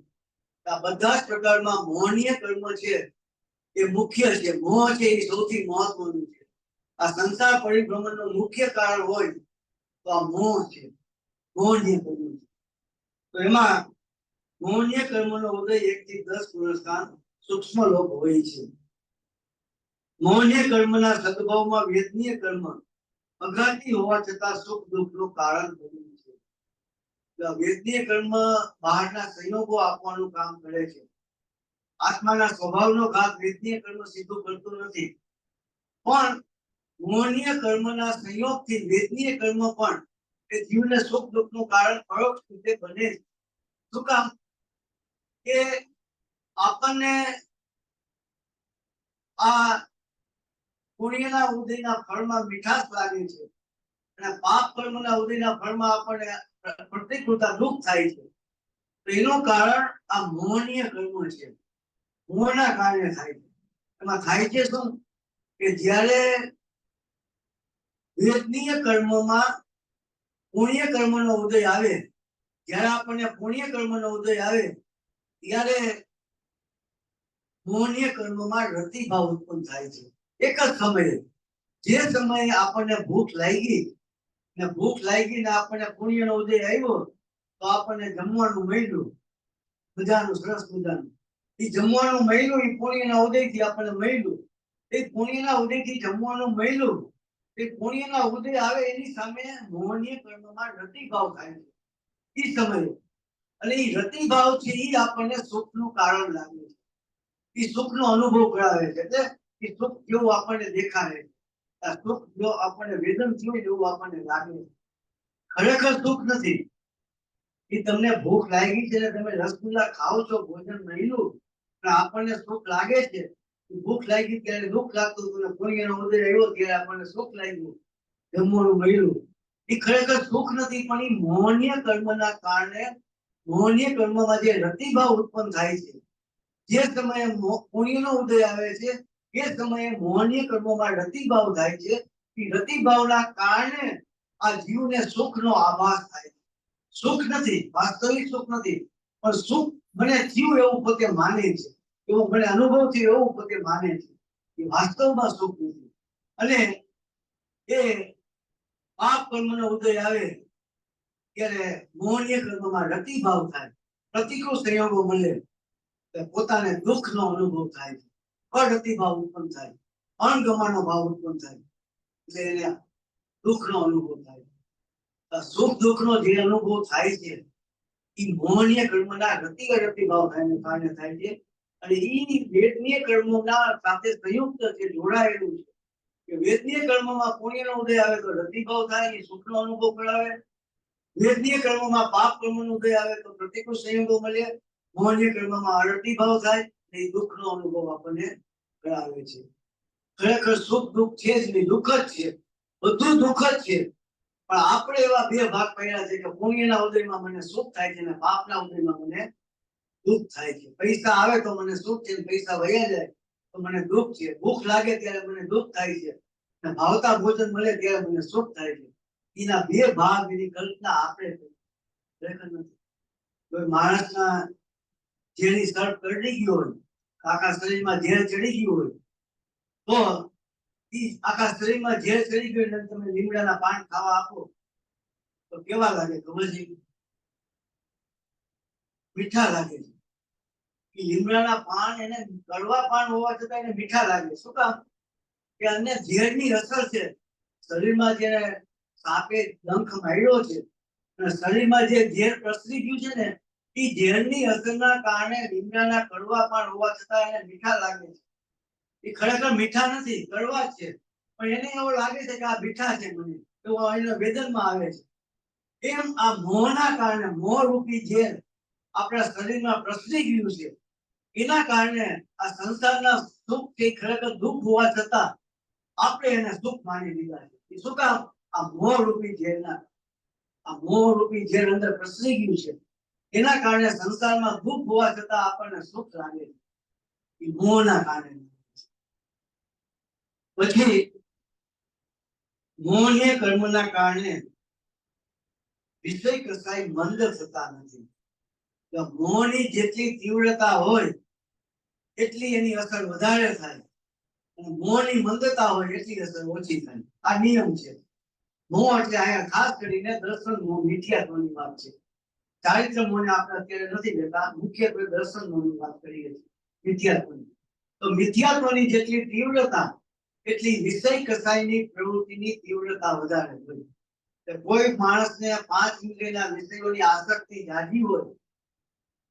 [SPEAKER 1] આ બધા જ પ્રકારમાં મોહનીય કર્મ છે એ મુખ્ય છે. મોહ છે એ સૌથી મહત્વનું છે. આ સંસાર પરિભ્રમણનું મુખ્ય કારણ હોય તો આ મોહ છે, મોહનીય કર્મ છે. તો એમાં મોહનીય કર્મનો ઉદય 1 થી 10 પુરસ્કાર સૂક્ષ્મ લોક હોય છે. મોહનીય કર્મના સદભાવમાં વેદનીય કર્મ અઘાતી હોવા છતાં સુખ દુઃખનું કારણ બન્યું છે. વેદનીય કર્મ બહારના સંયોગો આપવાનું કામ કરે છે. આત્માના સ્વભાવનો ઘાત વેદનીય કર્મ સીધું કરતું નથી. પણ મોહનીય કર્મના સંયોગથી વેદનીય કર્મ પણ એ જીવને સુખ દુઃખનું કારણ પરોક્ષ રીતે બને. શું કામ? કે આપણને આ પુણ્યના ઉદયના ફળમાં મીઠાશ લાગે છે અને પાપ કર્મના ઉદયના ફળમાં આપણને પ્રતિકૂળતા દુઃખ થાય છે. તો એનું કારણ આ મોહનીય કર્મ છે. મોહના કારણે થાય છે. એમાં થાય છે શું કે જ્યારે વેદનીય કર્મમાં પુણ્ય કર્મનો ઉદય આવે, જ્યારે આપણને પુણ્ય કર્મનો ઉદય આવે ત્યારે મોહનીય કર્મમાં રતિભાવ ઉત્પન્ન થાય છે. એક જ સમયે, જે સમયે આપણને ભૂખ લાગી ને આપણને પુણ્યનો ઉદય આવ્યો તો આપણને જમવાનું મળ્યું, મજાનું, સરસ મજાનું. એ જમવાનું મળ્યું એ પુણ્યના ઉદયથી આપણને મળ્યું. એ પુણ્યના ઉદયથી જમવાનું મળ્યું, એ પુણ્યના ઉદય આવે એની સામે મોહનીય કર્મમાં રતિભાવ થાય છે એ સમયે. અને એ રતિભાવ છે એ આપણને સુખનું કારણ લાગે છે. એ સુખનો અનુભવ કરાવે છે. એટલે એ સુખ જેવું આપણને દેખાય, આ સુખ જો આપણને વેદન થયું એવું આપણને લાગે. ખરેખર સુખ નથી. એ તમને ભૂખ લાગી છે, તમે રસગુલ્લા ખાઓ છો, ભોજન મળ્યું અને આપણને સુખ લાગે છે. ભૂખ લાગી ત્યારે દુઃખ લાગતું હતું, પુણ્યનો ઉદય આવ્યો ત્યારે આપણને સુખ લાગ્યું, જમવાનું મળ્યું. એ ખરેખર સુખ નથી. પણ એ મોહનીય કર્મના કારણે, મોહનીય કર્મમાં જે રતિભાવ ઉત્પન્ન થાય છે, જે સમયે પુણ્યનો ઉદય આવે છે એ સમયે મોહનીય કર્મમાં રતિભાવ થાય છે. એ રતિભાવના કારણે આ જીવને સુખનો આભાસ થાય છે. સુખ નથી, વાસ્તવિક સુખ નથી, પણ સુખ મને થયું એવું પોતે માને છે, એવો મને અનુભવ થયો એવું પોતે માને છે. એ વાસ્તવમાં સુખ નથી. અને એ પાપ કર્મનો ઉદય આવે ત્યારે મોહનીય કર્મમાં રતિભાવ થાય, પ્રતિકૂળ સંયોગો મળે, પોતાને દુઃખનો અનુભવ થાય છે, અરતિભાવ ઉત્પન્ન થાય, અણગમાનો ભાવ ઉત્પન્ન થાય, એટલે એને દુઃખનો અનુભવ થાય. સુખ દુઃખનો જે અનુભવ થાય છે એ મોહનીય કર્મના રતિભાવ થઈને કારણે થાય છે. અને એ વેદનીય કર્મોના સાથે સંયુક્ત છે, જોડાયેલું છે. કે વેદનીય કર્મમાં પુણ્યનો ઉદય આવે તો રતિભાવ થાય, એ સુખનો અનુભવ કરાવે. વેદનીય કર્મમાં પાપ કર્મનો ઉદય આવે તો પ્રતિકૂળ સંયોગો મળે. મોહનીય કર્મમાં અરતિભાવ થાય, એ દુઃખનો અનુભવ આપણને કરાવે છે. ખરેખર સુખ દુઃખ છે જ નહીં, દુઃખ જ છે. બધું દુઃખ જ છે. પણ આપણે એવા બે ભાગ પડ્યા છે કે પુણ્યના ઉદયમાં મને સુખ થાય છે અને પાપના ઉદયમાં મને દુઃખ થાય છે. પૈસા આવે તો મને સુખ છે, પૈસા વયા જાય તો મને દુઃખ છે, ભૂખ લાગે ત્યારે મને દુઃખ થાય છે, અને ભાવતા ભોજન મળે ત્યારે મને સુખ થાય છે. એના બે ભાગ એની કલ્પના આપણે ખરેખર નથી. કોઈ માણસના જેની સર્પ કરડી ગયો હોય, આખા શરીરમાં ઝેર ચડી ગયું હોય, તો આખા શરીરમાં ઝેર ચડી ગયું એટલે તમે લીમડાના પાન ખાવા આપો તો કેવા લાગે ખબર છે? મીઠા લાગે છે. લીમડાના પાન એને કડવા પાન હોવા છતાં એને મીઠા લાગે. શું કામ? કે અન્ય ઝેરની અસર છે. શરીરમાં જે સાપે ડંખ માર્યો છે અને શરીરમાં જે ઝેર પ્રસરી ગયું છે ને, એ ઝેરની અસરના કારણે લીમડાના કડવા પાન હોવા છતાં એને મીઠા લાગે છે. એ ખરેખર મીઠા નથી, કડવા જ છે, પણ એને એવું લાગે છે કે આ મીઠા છે. મને તો એના વેદનમાં આવે છે. એમ આ મોહના કારણે, મોહ રૂપી ઝેર આપણા શરીરમાં પ્રસરી ગયું છે. એના કારણે આ સંસારના સુખ કે ખરેખર દુઃખ હોવા છતાં આપણે એને સુખ માની લીધા છે. શું કામ? આ મોહ રૂપી ઝેરના, આ મોહ રૂપી ઝેર અંદર પ્રસરી ગયું છે. એના કારણે સંસારમાં દુઃખ હોવા છતાં આપણને સુખ લાગે છે. એ મોહના કારણે. પછી મોહને કર્મના કારણે વિષય કસાય મંદ થતા નથી. મોહની જેટલી તીવ્રતા હોય એટલી એની અસર વધારે થાય, અને મોહની મંદતા હોય એટલી અસર ઓછી થાય. આ નિયમ છે. મોહ એટલે અહીંયા ખાસ કરીને દર્શન મોહ, મિથ્યાત્વની વાત છે. ચારિત્ર મોહને આપણે અત્યારે નથી લેતા, મુખ્યત્વે દર્શન મોહની વાત કરીએ છીએ, મિથ્યાત્વની. તો મિથ્યાત્વની જેટલી તીવ્રતા એટલી વિષય કસાયની પ્રવૃત્તિની તીવ્રતા વધારે હોય. કોઈ માણસને 5 ઇન્દ્રિયના વિષયોની આસક્તિ જાજી હોય,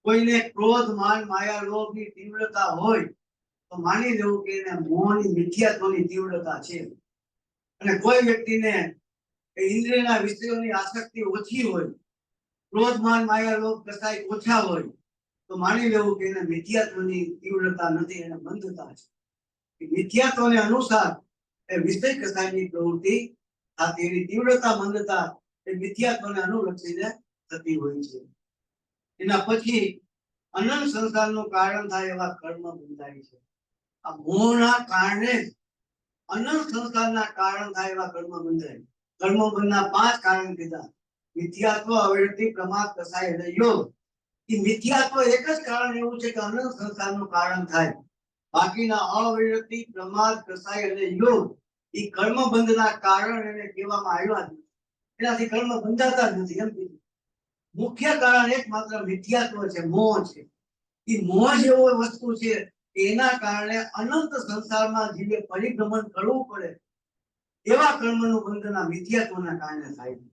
[SPEAKER 1] કોઈને ક્રોધ, માન, માયા, લોભની તીવ્રતા હોય, તો માની લેવું કે એને મોહની, મિથ્યાત્વની તીવ્રતા છે. અને કોઈ વ્યક્તિને ઇન્દ્રિયના વિષયોની આસક્તિ ઓછી હોય, ક્રોધ, માન, માયા, લોભ કસાય ઓછા હોય, તો માની લેવું કે એને મિથ્યાત્વની તીવ્રતા નથી, એને મંદતા છે. મિથ્યાત્વને અનુસાર એ વિષય કસાયની પ્રવૃત્તિ આથી એની તીવ્રતા, મંદતા એ મિથ્યાત્વને અનુલક્ષીને થતી હોય છે. એના પછી અનંત સંસારનું કારણ થાય એવા કર્મ બંધાય છે. આ મોહના કારણે અનંત સંસારના કારણ થાય એવા કર્મ બંધાય. કર્મ બંધના 5 કારણ કીધા: મિથ્યાત્વ, અવિરતિ, પ્રમાદ, કસાય અને યોગ. એ મિથ્યાત્વ એક જ કારણ એવું છે કે અનંત સંસારનું કારણ થાય. બાકીના અવિરતિ, પ્રમાદ, કસાય અને યોગ એ કર્મ બંધના કારણ એને કહેવામાં આવ્યા નથી. એનાથી કર્મ બંધાતા જ નથી. એમ કીધું. મુખ્ય કારણ એકમાત્ર મિથ્યાત્વ છે, મોહ છે. એ મોહ જેવો વસ્તુ છે, એના કારણે અનંત સંસારમાં જીવે પરિભ્રમણ કરવું પડે, એવા કર્મનું બંધના મિથ્યાત્વના કારણે થાય છે.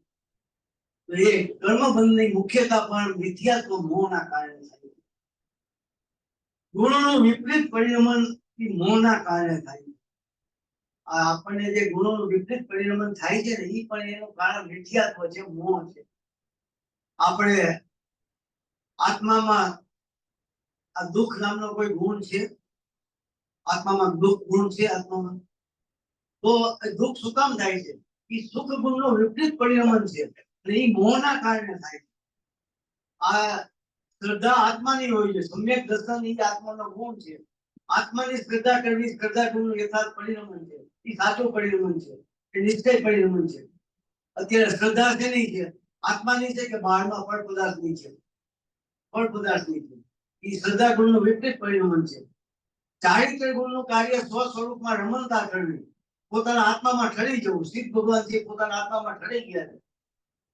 [SPEAKER 1] તો એ કર્મ બંધની મુખ્યતા પણ મિથ્યાત્વ, મોહના કારણે થાય છે. ગુણોનું વિપરીત પરિણમન એ મોહના કારણે થાય છે. આપણને જે ગુણોનું વિપરીત પરિણમન થાય છે ને, એ પણ એનું કારણ મિથ્યાત્વ છે, મોહ છે. આપણે આત્મામાં આ દુઃખ નામનો કોઈ ગુણ છે? આત્મામાં દુઃખ ગુણ છે? આત્મામાં તો દુઃખ શું કામ થાય છે? એ સુખ ગુણનો વિપરીત પરિણમન છે, અને એ મોહના કારણે થાય છે. આ શ્રદ્ધા આત્માની હોય છે. સમ્યક દર્શન એ આત્માનો ગુણ છે. આત્માની શ્રદ્ધા કરવી, શ્રદ્ધા ગુણનું યથાર્થ પરિણમન છે. એ સાચું પરિણમન છે, એ નિશ્ચય પરિણમન છે. અત્યારે શ્રદ્ધા શેની છે? આત્માની છે કે બહારમાં ફળ પદાર્થની છે? ફળ પદાર્થની છે. એ શ્રદ્ધા ગુણનું વિપરીત પરિણમન છે. ચારિત્ર ગુણનું કાર્ય સ્વ સ્વરૂપમાં રમણતા કરવી, પોતાના આત્મામાં ઠરી જવું. સિદ્ધ ભગવાન છે, પોતાના આત્મામાં ઠરી ગયા છે.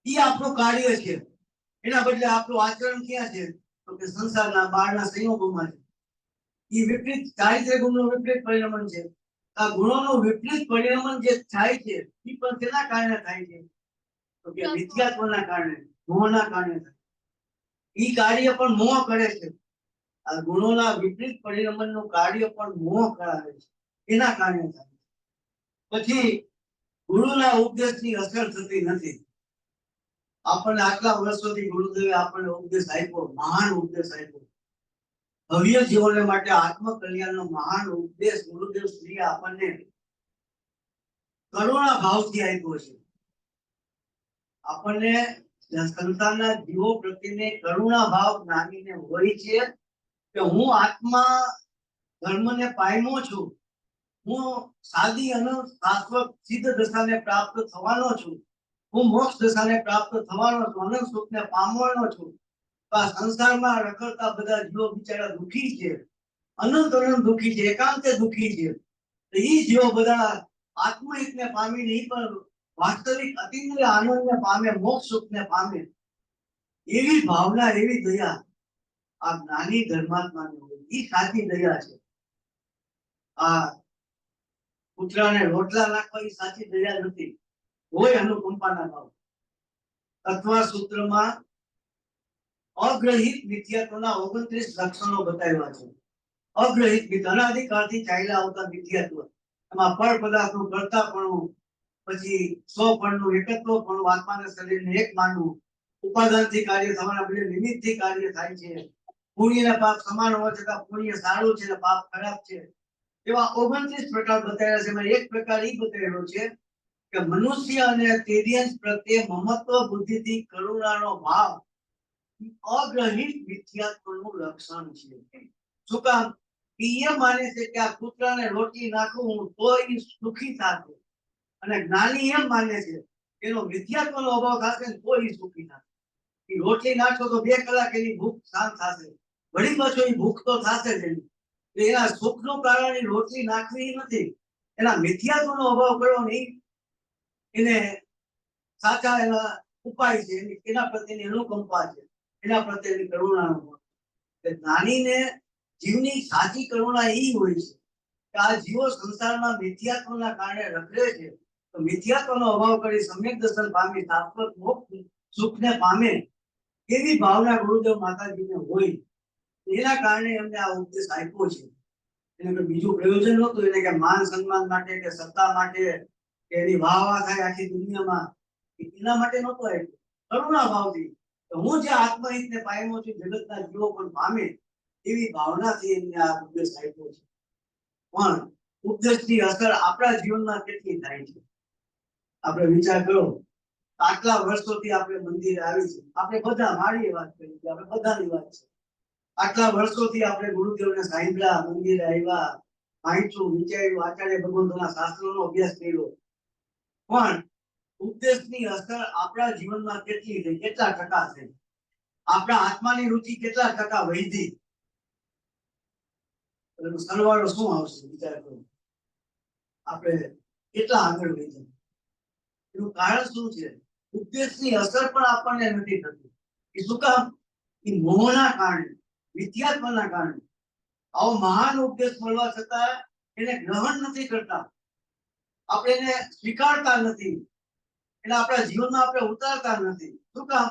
[SPEAKER 1] એ આપણું કાર્ય છે. એના બદલે આપણું આચરણ ક્યાં છે? તો કે સંસારના બહારના સંયોગોમાં છે. એ વિપરીત ચારિત્ર ગુણનું વિપરીત પરિણમન છે. આ ગુણોનું વિપરીત પરિણમન જે થાય છે, એ પણ તેના કારણે થાય છે તો કે મિથ્યાત્વના કારણે, મોહના કારણે થાય. એ કાર્ય પણ મોહ કરે છે. આ ગુણોના વિપરીત પરિણમનનું કાર્ય પણ મોહ કરાવે છે, એના કારણે થાય. પછી ગુરુના ઉપદેશની અસર થતી નથી. આપણને આટલા વર્ષોથી ગુરુદેવે આપણને ઉપદેશ આપ્યો, મહાન ઉપદેશ આપ્યો. ભવ્ય જીવન માટે આત્મકલ્યાણનો મહાન ઉપદેશ ગુરુદેવ શ્રી આપણને કરુણા ભાવથી આપ્યો છે. આપણને સંસારના જીવો પ્રત્યેને કરુણા ભાવ જ્ઞાનીને હોય છે કે હું આત્મા ધર્મને પામ્યો છું, હું સાદી અનંત શાશ્વત સિદ્ધ દશાને પ્રાપ્ત થવાનો છું, હું મોક્ષ દશાને પ્રાપ્ત થવાનો છું, અનંત સુખને પામવાનો છું. આ સંસારમાં રખડતા બધા જીવો બિચારા દુઃખી છે, અનંત અનંત દુઃખી છે, એકાંતે દુઃખી છે. તો એ જીવો બધા આત્મહિતને પામી નહીં પણ વાસ્તવિક અતિન્દ્રિય આનંદને પામે, મોક્ષ સુખને પામે, એવી ભાવના, એવી દયા આ જ્ઞાની ધર્માત્માની હોય. એ સાચી દયા છે. આ કૂતરાને રોટલા નાખવા એ સાચી દયા નથી, હોય અનુકંપાના ભાવ. તત્વ સૂત્રમાં અગ્રહિત મિથ્યાત્વના 29 લક્ષણો બતાવ્યા છે. અગ્રહિત અનાદિકાળથી ચાલ્યા આવતા મિથ્યાત્વ, એમાં પર પદાર્થનું કરતાપણું, પછી સ્વપણનું એકત્વપણું, આત્માના શરીરને એક માનવું, ઉપાદાનથી કાર્ય થવાના બદલે નિમિત્તથી કાર્ય થાય છે, પુણ્ય અને પાપ સમાન હોવા છતાં પુણ્ય સારું છે અને પાપ ખરાબ છે. એવા 29 પ્રકાર બતાવ્યા છે. એમાં એક પ્રકાર એ બતાવેલો છે કે મનુષ્ય અને તેજસ પ્રત્યે મમત્વ બુદ્ધિથી કરુણાનો ભાવ અગ્રહિત મિથ્યાત્વનું લક્ષણ છે. શું કામ? એ માને છે કે આ કૂતરાને રોટલી નાખું તો એ સુખી થશે, અને જ્ઞાની એમ માને છે કે એનો મિથ્યાત્વનો અભાવ થશે ને તો એ સુખી થશે. એ રોટલી નાખશો તો 2 કલાક એની ભૂખ શાંત થશે, વળી પાછો એ ભૂખ તો થશે જ એની. એના સુખનું કારણ એ રોટલી નાખવી નથી, એના મિથ્યાત્વનો અભાવ કર્યો નહીં, એને સાચા એના ઉપાય છે, એના પ્રત્યેની અનુકંપા છે, એના પ્રત્યેની કરુણાનો ભાવ. જ્ઞાનીને જીવની સાચી કરુણા એ હોય છે કે આ જીવો સંસારમાં મિથ્યાત્વના કારણે રખડે છે, તો મિથ્યાત્વનો અભાવ કરી સમ્યક દર્શન પામી શાશ્વત મોક્ષ સુખને પામે, એવી ભાવના ગુરુદેવ માતાજીને હોય. એના કારણે એમને આ ઉપદેશ આપ્યો છે. એને કોઈ બીજું પ્રયોજન નહોતું, એને કે માન સન્માન માટે કે સત્તા માટે કે એની વાહ થાય આખી દુનિયામાં, એના માટે નહોતું આપ્યું. કરુણા ભાવથી હું જે આત્મહિતને પામ્યો છું, જગતના જીવો પણ પામે, એવી ભાવનાથી એમને આ ઉપદેશ આપ્યો છે. પણ ઉપદેશની અસર આપણા જીવનમાં કેટલી થાય છે? આપણે વિચાર કરો, આટલા વર્ષોથી આપણે મંદિરે આવી છે, આપણે બધા મારી વાત કરી છે, આપણે બધાની વાત છે. આટલા વર્ષોથી આપણે ગુરુદેવને સાંભળ્યા, મંદિરે આવ્યા, વાંચ્યું, વિચાર્યું, આચાર્ય ભગવંતોના શાસ્ત્રોનો અભ્યાસ કર્યો, પણ ઉપદેશની અસર આપણા જીવનમાં કેટલી થઈ, કેટલા ટકા થઈ? આપણા આત્માની રુચિ કેટલા ટકા વધી? સરવાળો શું આવશે? વિચાર કરો, આપણે કેટલા આગળ વધ્યા? એનું કારણ શું છે? ઉપદેશની અસર પણ આપણને નથી થતી. એ શું કામ? એ મોહના કારણે, મિથ્યાત્વના કારણે. આવો મહાન ઉપદેશ મળવા છતાં એને ગ્રહણ નથી કરતા, આપણે એને સ્વીકારતા નથી, એને આપણા જીવનમાં આપણે ઉતારતા નથી. શું કામ?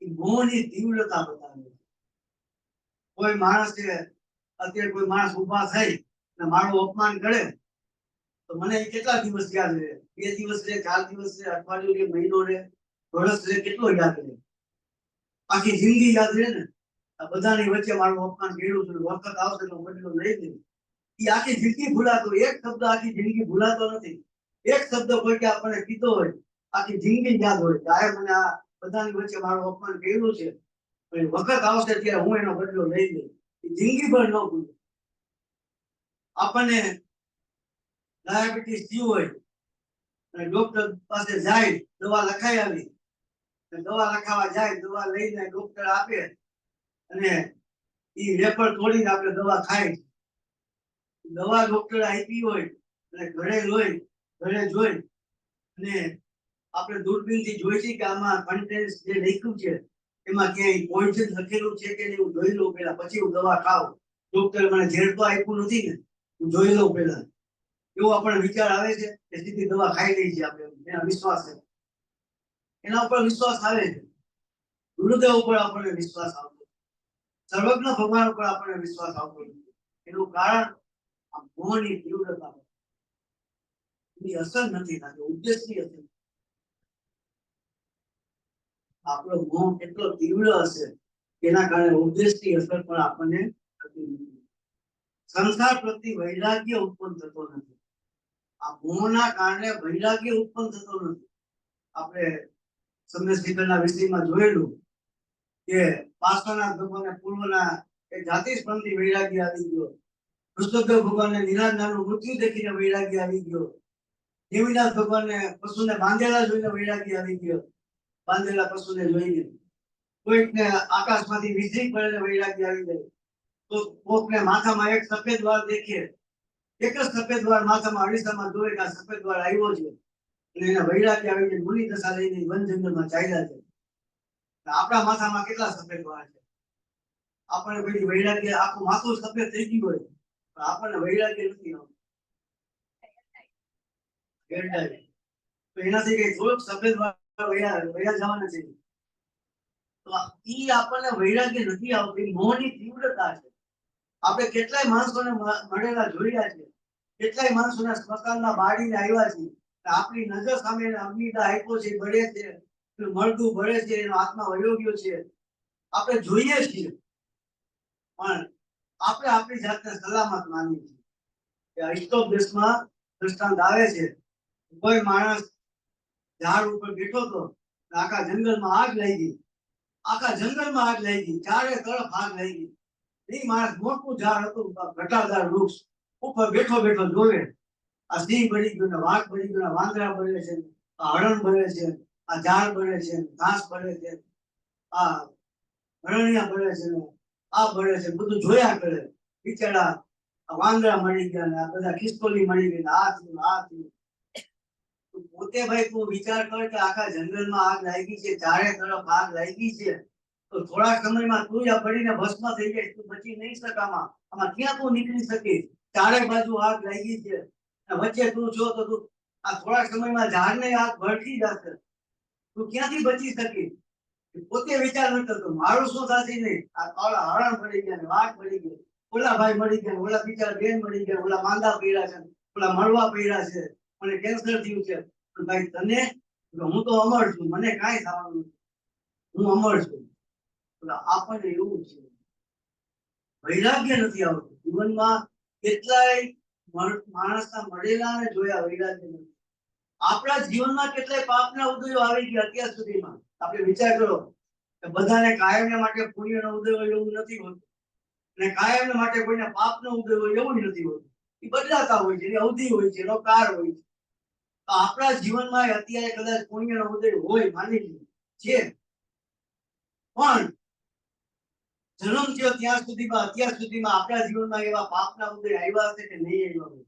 [SPEAKER 1] એ મોહની તીવ્રતા બતાવે. કોઈ માણસ છે, અત્યારે કોઈ માણસ ઉભા થઈ અને મારું અપમાન કરે તો મને કેટલા દિવસ યાદ રહે? 2 દિવસ રહે, 4 દિવસ રહે, અઠવાડિયું રહે, મહિનો રહે, વર્ષ રહે, કેટલો યાદ રહે? આખી જિંદગી યાદ રહે ને. આ બધાની વચ્ચે મારું અપમાન કર્યું છે, વખત આવશે તો બદલો લઈ લઈશ. એ આખી જિંદગી ભૂલાતો, એક શબ્દ આખી જિંદગી ભૂલાતો નથી. એક શબ્દ કોઈ કે આપણને કીધો હોય, આખી જિંદગી યાદ હોય કે આ મને આ બધાની વચ્ચે મારું અપમાન કર્યું છે, પણ વખત આવશે ત્યારે હું એનો બદલો લઈ લઈશ. એ જિંદગી ભર ન ભૂલે. આપણને ડાયાબિટીસ થયું હોય અને ડોક્ટર પાસે જાય, દવા લખાઈ આવી, દવા લખાવા જાય, દવા લઈને ડોક્ટર આપે અને એ રેપર તોડીને આપણે દવા ખાઈ. દવા ડોક્ટર આપી હોય અને ઘરે જોઈ અને આપણે દૂરબીનથી જોઈ છે કે આમાં કન્ટેન્ટ્સ જે લખ્યું છે એમાં ક્યાંય પોઈઝન લખેલું છે કે એવું જોઈ લઉં પેલા, પછી હું દવા ખાઉં. ડોક્ટર મને ઝેર તો આપ્યું નથી ને, હું જોઈ લઉં પેલા. એવો આપણને વિચાર આવે છે કે સીધી દવા ખાઈ લઈ છે આપણે, એના વિશ્વાસ છે, એના ઉપર વિશ્વાસ આવે છે. ગુરુદેવ ઉપર આપણને વિશ્વાસ આવતો, સર્વજ્ઞ ભગવાન ઉપર આપણને વિશ્વાસ આવતો નથી. એનું કારણ આ મોહની તીવ્રતા, એની અસર નથી થતી, ઉપદેશની અસર. આપણો મોહ કેટલો તીવ્ર હશે એના કારણે ઉપદેશની અસર પણ આપણને થતી નથી. સંસાર પ્રત્યે વૈરાગ્ય ઉત્પન્ન થતો નથી. આ મોહના કારણે વૈરાગ્ય ઉત્પન્ન થતો નથી. આપણે સમય સ્વીકારના વિષયમાં જોયેલું કે પાછળના ભગવાનના પૂર્વના એક જાતિ સ્પંદી વૈરાગ્ય આવી ગયો ઋષભદેવ ભગવાનને નિરાંજનાનું મૃત્યુ દેખીને વૈરાગ્ય આવી ગયો. દેવીનાથ ભગવાનને પશુને બાંધેલા જોઈને વૈરાગ્ય આવી ગયો. બાંધેલા પશુને જોઈને કોઈકને આકાશમાંથી વીજળી પડે વૈરાગ્ય આવી જાય. તો કોકને માથામાં એક સફેદ વાળ દેખે, એક જ સફેદ વાળ માથામાં અરીસામાં જોવે કે આ સફેદ વાળ આવ્યો છે, અને એને વૈરાગ્ય આવી જાય. મુનિ દશા લઈને વન જંગલમાં ચાલ્યા છે. આપણા માથામાં કેટલા સફેદ વાળ છે? આપણને કોઈ વૈરાગ્ય આખું માથું સફેદ થઈ ગયું હોય, પણ આપણને વૈરાગ્ય નથી આવતું. તો એનાથી કઈ થોડોક સફેદ વાળ વયા જવાના છે. તો ઈ આપણને વૈરાગ્ય નથી આવતી, મોહની તીવ્રતા છે. આપણે કેટલાય માણસોને મળેલા જોયા છે, કેટલાય માણસોના સ્મશાનમાં બાળીને આવ્યા છે. આપણી નજર સામે અગ્નિદાહ આપ્યો છે, બળે છે, મળતું બળે છે, એનો આત્મા વયો ગયો છે, આપણે જોઈએ છીએ. પણ આપણે આપણી જાતને સલામત માનીએ છીએ. અષ્ટોપ દેશમાં દ્રષ્ટાંત આવે છે. કોઈ માણસ ઝાડ ઉપર બેઠો હતો, આખા જંગલમાં આગ લાગી. આખા જંગલમાં આગ લાગી, ચારે તરફ આગ લાગી. એ માણસ મોટું ઝાડ હતું, ઘટાદાર વૃક્ષ ઉપર બેઠો બેઠો જોવે, આ સિંહ બળી ગયું, વાઘ બળી ગયું, વાંદરા બળે છે, આ હરણ બળે છે, આ ઝાડ બળે છે, ઘાસ બળે છે, આ હરણિયા બળે છે, આ બળે છે, બધું જોયા કરે. બિચારા વાંદરા મળી ગયા ને આ બધા ખિસકોલી મળી ગઈ, આ થયું આ થયું. પોતે ભાઈ તું વિચાર કર કે આખા જંગલમાં આગ લાગી છે, ચારે તરફ આગ લાગી છે, તો થોડા સમયમાં તું યા પડીને ભસ્મ થઈ જાય, તું બચી નહીં શકામાં. આમાં ક્યાં તું નીકળી શકીશ? ચારે બાજુ આગ લાગી છે, વચ્ચે તું છો તો તું આ થોડા સમયમાં ઝાડને આગ ભડકી જશે, તું ક્યાંથી બચી શકીશ? પોતે વિચાર ન કરતો મારું શું થશે નહીં. આ કાળા હરણ પડી ગયા, વાઘ પડી ગયો, ઓલા ભાઈ મળી ગયા, ઓલા બિચારા બેન મળી ગયા, ઓલા માંદા પડ્યા છે, ઓલા મળવા પડ્યા છે, મને કેન્સર થયું છે. ભાઈ તને, હું તો અમર છું, મને કાંઈ થવાનું નથી, હું અમર છું. આપણને એવું છે, વૈરાગ્ય નથી આવતું જીવનમાં. કેટલાય માણસના મળેલા ને જોયા, વૈરાગ્ય નથી. આપણા જીવનમાં કેટલાય પાપના ઉદયો આવી ગયા અત્યાર સુધીમાં. આપણે વિચાર કરો કે બધાને કાયમને માટે પુણ્યનો ઉદય હોય એવું નથી હોતું, અને કાયમને માટે કોઈને પાપનો ઉદય હોય એવું નથી હોતું. એ બદલાતા હોય છે, એની અવધિ હોય છે, એનો કાળ હોય છે. આપણા જીવનમાં અત્યારે કદાચ પુણ્યનો ઉદય હોય, માની લઈએ છે, પણ જન્મ થયો ત્યાં સુધીમાં, અત્યાર સુધીમાં આપણા જીવનમાં એવા પાપના ઉદય આવ્યા હશે કે નહીં આવ્યા હોય?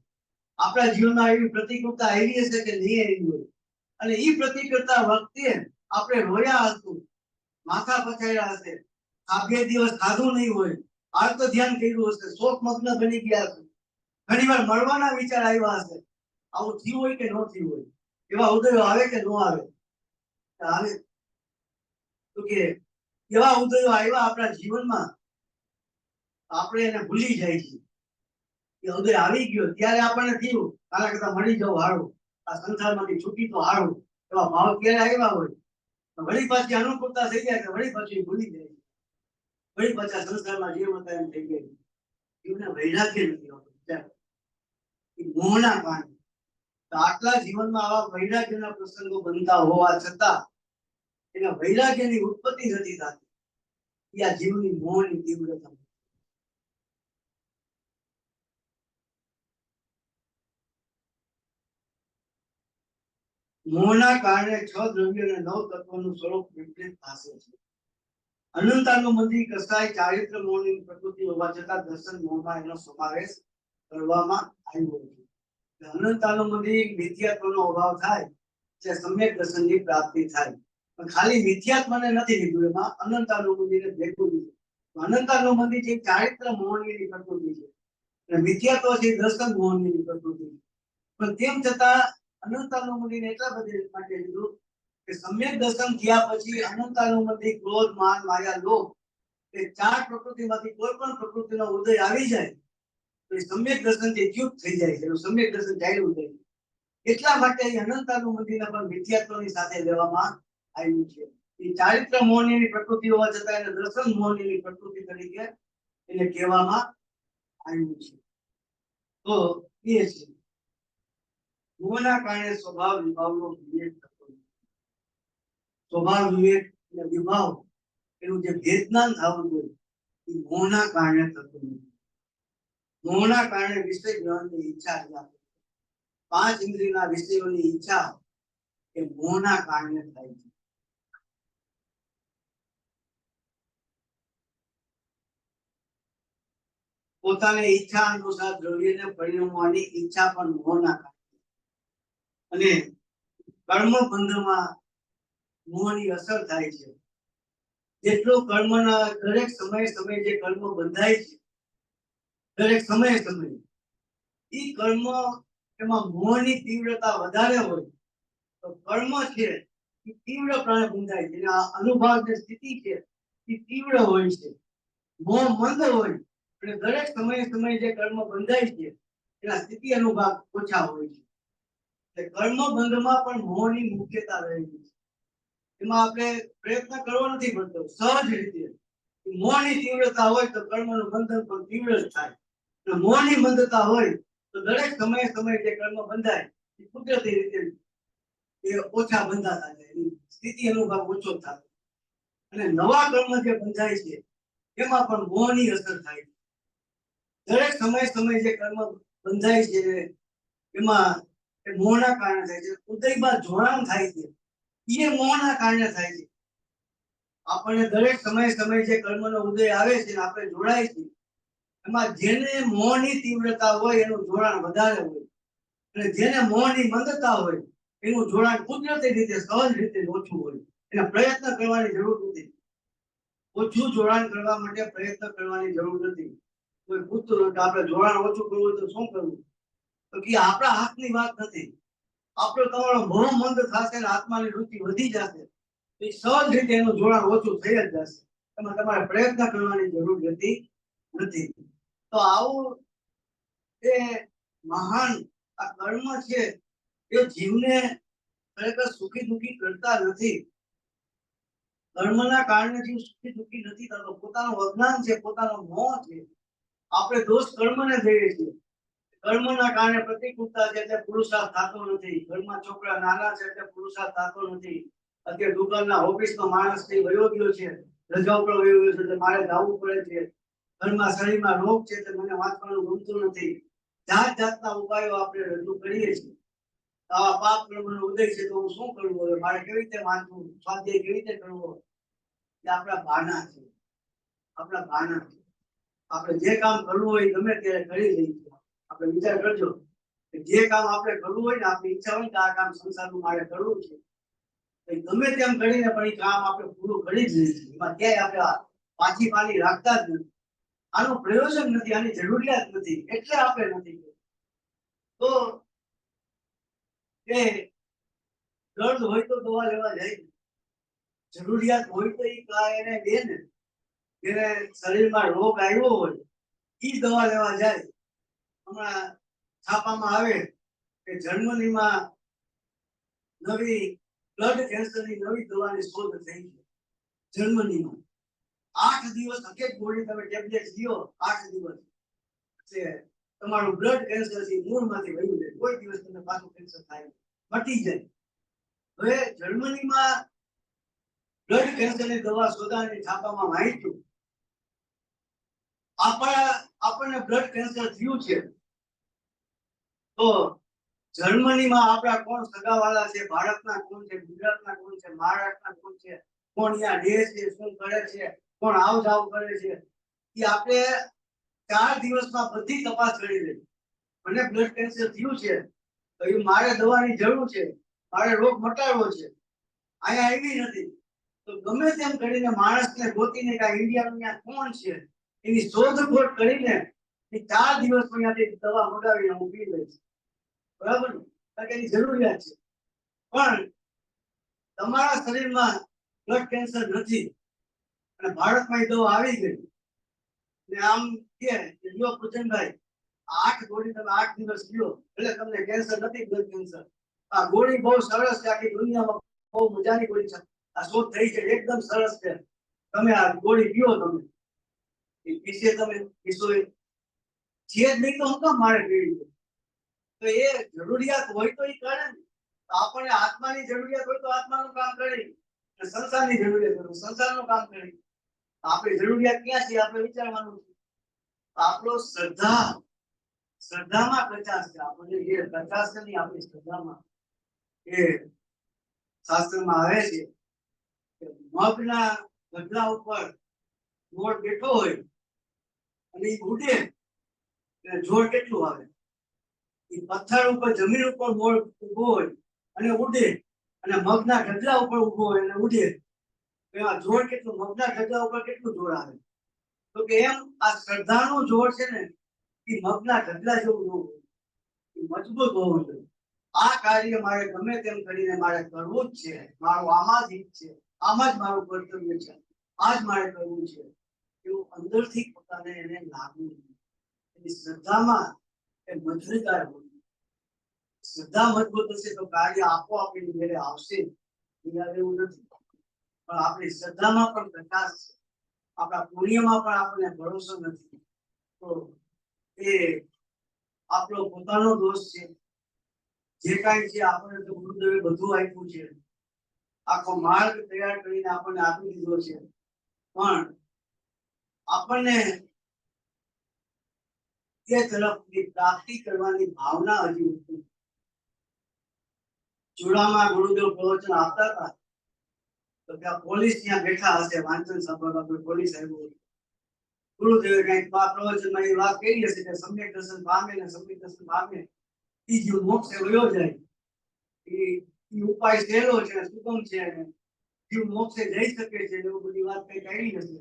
[SPEAKER 1] આપણા જીવનમાં એવી પ્રતિકૂળતા આવી હશે કે નહીં આવી હોય? અને એ પ્રતિકૂળતા વખતે આપણે રોયા હશું, માથા પછાડ્યા હશે, આ 2 દિવસ ખાધું નહીં હોય, આ તો ધ્યાન કર્યું હશે, શોક મગ્ન બની ગયા હશે, ઘણી વાર મળવાના વિચાર આવ્યા હશે. આવું થયું હોય કે ન થયું હોય? એવા ઉદયો આવે કે ન આવે? આવે. તો કે એવા ઉદયો આવ્યા આપણા જીવનમાં, આપણે એને ભૂલી જાય છે. એ ઉદય આવી ગયો ત્યારે આપણને થયું આના કરતા મળી જવું હારું, આ સંસારમાંથી છૂટી તો હારું. એવા ભાવ ક્યારે આવ્યા હોય, વળી પાછી અનુકૂળતા થઈ જાય કે વળી પાછી ભૂલી જાય, વળી પાછા સંસારમાં જે હતા એમ થઈ જાય. એમને વૈરાગ્ય નથી આવતું, મોહના કારણે. આટલા જીવનમાં આવા વૈરાગ્યના પ્રસંગો બનતા હોવા છતાં એના વૈરાગ્યની ઉત્પત્તિ નથી થતી. આ જીવની મોહની તીવ્રતા. મોહના કારણે 6 દ્રવ્ય અને 9 તત્વોનું સ્વરૂપ વિપરીત થશે છે. અનંતાનુબંધી કસાય ચારિત્ર મોહની પ્રકૃતિ હોવા છતાં દર્શન મોહમાં એનો સમાવેશ કરવામાં આવ્યો છે. અનંતાનુબંધી મિથ્યાત્વનો અભાવ થાય એટલે સમ્યક દર્શનની પ્રાપ્તિ થાય. પણ ખાલી મિથ્યાત્વને નથી લીધું, એમાં અનંતાનુબંધીને ભેગું લીધું. અનંતાનુબંધી જે ચારિત્ર મોહની પ્રકૃતિ છે, અને મિથ્યાત્વ છે દર્શન મોહની પ્રકૃતિ છે. પણ તેમ છતાં અનંતાનુબંધીને એટલા બધા માટે લીધું કે સમ્યક દર્શન થયા પછી અનંતાનુબંધી ક્રોધ, માન, માયા, લોભ એ 4 પ્રકૃતિમાંથી કોઈ પણ પ્રકૃતિનો ઉદય આવી જાય તો એ સમ્યક દર્શનથી ચ્યુત થઈ જાય છે, સમ્યક દર્શન ચાલ્યું જાય. એટલા માટે અનંતાનુબંધીને પણ મિથ્યાત્વની સાથે લેવામાં આવ્યું છે. એ ચારિત્ર મોહની પ્રકૃતિ હોવા છતાં એને દર્શન મોહની પ્રકૃતિ તરીકે એને કહેવામાં આવ્યું છે. તો એ છે મોહના કારણે સ્વભાવ વિભાવનો વિવેક થતો નથી. સ્વભાવ વિવેક અને વિભાવ એનું જે ભેદજ્ઞાન થવું જોઈએ એ મોહના કારણે થતું નથી. મોહના કારણે વિષય ગ્રહણની ઈચ્છા જાગે. પાંચ ઇન્દ્રિયના વિષયોની ઈચ્છા એ મોહના કારણે થાય છે. પોતાની ઈચ્છા અનુસાર દ્રવ્યને પરિણમવાની ઈચ્છા પણ મોહના કારણે. અને કર્મ બંધમાં મોહની અસર થાય છે. જેટલો કર્મના દરેક સમયે જે કર્મ બંધાય છે, દરેક સમયે એ કર્મ એમાં મોહની તીવ્રતા વધારે હોય તો કર્મ છે એ તીવ્રપણે બંધાય છે. આ અનુભવની સ્થિતિ છે એ તીવ્ર હોય છે. મોહ મંદ હોય અને દરેક સમયે જે કર્મ બંધાય છે એના સ્થિતિ અનુભવ ઓછા હોય છે. એટલે કર્મ બંધમાં પણ મોહની મુખ્યતા રહેલી છે. એમાં આપણે પ્રયત્ન કરવો નથી પડતો, સહજ રીતે. મોહની તીવ્રતા હોય તો કર્મનું બંધન પણ તીવ્ર જ થાય. અને મોહની મંદતા હોય તો દરેક સમયે જે કર્મ બંધાય એ કુદરતી રીતે એ ઓછા બંધાતા જાય, એની સ્થિતિ અનુભવ ઓછો થાય. અને નવા કર્મ જે બંધાય છે એમાં પણ મોહની અસર થાય છે. દરેક સમયે જે કર્મ બંધાય છે એમાં મોહના કારણે થાય છે. ઉદયમાં જોડાણ થાય છે એ મોહના કારણે થાય છે. આપણને દરેક સમયે જે કર્મનો ઉદય આવે છે ને આપણે જોડાય છે એમાં જેને મોહની તીવ્રતા હોય એનું જોડાણ વધારે હોય, અને જેને મોહની મંદતા હોય એનું જોડાણ કુદરતી રીતે સહજ રીતે ઓછું હોય. એને પ્રયત્ન કરવાની જરૂર નથી. ઓછું જોડાણ કરવા માટે પ્રયત્ન કરવાની જરૂર નથી. કોઈ પૂછતું હોય કે આપણે જોડાણ ઓછું કરવું તો શું કરવું, તો કે આપણા હાથની વાત નથી. આપણો તમારો મોહ મંદ થશે ને આત્માની રુચિ વધી જશે, એ સહજ રીતે એનું જોડાણ ઓછું થઈ જ જશે. એમાં તમારે પ્રયત્ન કરવાની જરૂર રહેતી નથી. તો આવું એ મહાન આ કર્મ છે એ જીવને ખરેખર સુખી દુઃખી કરતા નથી. કર્મના કારણે જીવ સુખી દુઃખી નથી થતો. પોતાનું અજ્ઞાન છે, પોતાનો મોહ છે. આપણે દોષ કર્મને દઈએ છીએ. કર્મના કારણે પ્રતિકૂળતા છે એટલે પુરુષાર્થ થતો નથી. ઘરમાં છોકરા નાના છે એટલે પુરુષાર્થ થતો નથી. અત્યારે દુકાનના ઓફિસનો માણસ છે વયો ગયો છે, રજા ઉપર વયો ગયો છે એટલે મારે જવું પડે છે. ઘરમાં શરીરમાં રોગ છે એટલે મને વાંચવાનું ગમતું નથી. જાતના ઉપાયો આપણે રજૂ કરીએ છીએ. આવા પાપ કર્મનો ઉદય છે તો હું શું કરવું, હવે મારે કેવી રીતે વાંચવું, સ્વાધ્યાય કેવી રીતે કરવો, એ આપણા બાના છે. આપણા બાના છે. આપણે જે કામ કરવું હોય ગમે ત્યારે કરી લઈએ છીએ. આપણે વિચાર કરજો કે જે કામ આપણે કરવું હોય ને, આપણી ઈચ્છા હોય કે આ કામ સંસારનું મારે કરવું છે, ગમે તેમ કરીને પણ એ કામ આપણે પૂરું કરી જ લઈએ છીએ. એમાં ક્યાંય આપણે પાછી પાની રાખતા જ નથી. આનું પ્રયોજન નથી, આની જરૂરિયાત નથી એટલે આપણે નથી કરતા. તો એ દર્દ હોય તો દવા લેવા જાય, જરૂરિયાત હોય તો એ એને દે ને. જેને શરીરમાં રોગ આવ્યો હોય એ દવા લેવા જાય. હમણાં છાપામાં આવે કે જર્મનીમાં નવી બ્લડ કેન્સરની નવી દવાની શોધ થઈ છે. જર્મનીમાં 8 દિવસ એક ગોળી તમે ટેબ્લેટ લ્યો, 8 દિવસ એટલે તમારું બ્લડ કેન્સર છે મૂળમાંથી વહી જાય. કોઈ દિવસ તમને પાછું કેન્સર થાય મટી જાય. હવે જર્મનીમાં બ્લડ કેન્સરની દવા શોધાની છાપામાં વાંચ્યું. આપણને બ્લડ કેન્સર થયું છે તો જર્મનીમાં આપણા કોણ સગાવાળા છે, ભારતના કોણ છે, ગુજરાતના કોણ છે, મહારાષ્ટ્રના કોણ છે, કોણ અહીંયા રહે છે, શું કરે છે, કોણ આવ જાવ કરે છે, એ આપણે 4 દિવસમાં બધી તપાસ કરી લઈ. મને બ્લડ કેન્સર થયું છે તો એ મારે દવાની જરૂર છે, મારે રોગ મટાડવો છે, અહીંયા આવી નથી તો ગમે તેમ કરીને માણસને ગોતીને કે ઇન્ડિયાનું ત્યાં કોણ છે એની શોધખોળ કરીને એ 4 દિવસ અહીંયાથી દવા મંગાવીને હું પી લઈશ. બરાબર ને? કારણ કે એની જરૂરિયાત છે. પણ તમારા શરીરમાં બ્લડ કેન્સર નથી અને ભારતમાં એ દવા આવી ગઈ ને આમ કે લ્યો પૂજનભાઈ 8 ગોળી તમે 8 દિવસ લ્યો એટલે તમને કેન્સર નથી, બ્લડ કેન્સર. આ ગોળી બહુ સરસ છે, આખી દુનિયામાં બહુ મજાની ગોળી છે, આ શોધ થઈ છે, એકદમ સરસ છે, તમે આ ગોળી પીઓ. તમે એ પીશે, તમે પીશો છે જ નહીં તો હું કામ મારે પીવી? તો એ જરૂરિયાત હોય તો એ કરે ને. આપણને આત્માની જરૂરિયાત હોય તો આત્માનું કામ કરી, સંસારની જરૂરિયાત હોય સંસારનું કામ કરી. આપણી જરૂરિયાત ક્યાં છે આપણે વિચારવાનું છે. આપણો શ્રદ્ધા શ્રદ્ધામાં કચાશ છે, આપણને જે કચાશ છે ને આપણી શ્રદ્ધામાં, એ શાસ્ત્રમાં આવે છે કે મગના ગઢડા ઉપર મોર બેઠો હોય અને એ ઉડે એટલે જોર કેટલું આવે. એ પથ્થર ઉપર જમીન ઉપર મોર ઉભો હોય અને ઉડે, અને મગના ગઢડા ઉપર ઉભો હોય અને ઉડે, એમાં જોર કેટલું, મગના ગઢડા ઉપર કેટલું જોર આવે. તો કે એમ આ શ્રદ્ધાનું જોર છે ને એ મગના ગઢડા જેવું ન હોય, એ મજબૂત હોવું જોઈએ. આ કાર્ય મારે ગમે તેમ કરીને મારે કરવું જ છે, મારું આમાં જ હિત છે, આમાં જ મારું કર્તવ્ય છે, આ જ મારે કરવું છે, એવું અંદરથી પોતાને એને લાગવું. એની શ્રદ્ધામાં એ મજબૂતાઈ હોય. શ્રદ્ધા મજબૂત હશે તો કાર્ય આપોઆપ એની મેળે આવશે, એવું નથી. પણ આપણી શ્રદ્ધામાં પણ પ્રકાશ છે, આપણા પુણ્યમાં પણ આપણને ભરોસો નથી, તો એ આપણો પોતાનો દોષ છે. જે કાંઈ છે આપણને તો ગુરુદેવે બધું આપ્યું છે, આખો માર્ગ તૈયાર કરીને આપણને આપી દીધો છે, પણ આપણને એ તરફની પ્રાપ્તિ કરવાની ભાવના હજી નથી. ચૂડામાં ગુરુદેવ પ્રવચન આપતા હતા તો ત્યાં પોલીસ ત્યાં બેઠા હશે, વાંચન સભામાં કોઈ પોલીસ આવ્યું, ગુરુદેવે કઈક પ્રવચનમાં એ વાત કહી હશે કે સમ્યક દર્શન પામે ને સમ્યક દર્શન પામે એ જીવ મોક્ષે વયો જાય, એ ઉપાય સહેલો છે, સુગમ છે, જીવ મોક્ષે જઈ શકે છે, એવું બધી વાત કઈ કરી હશે.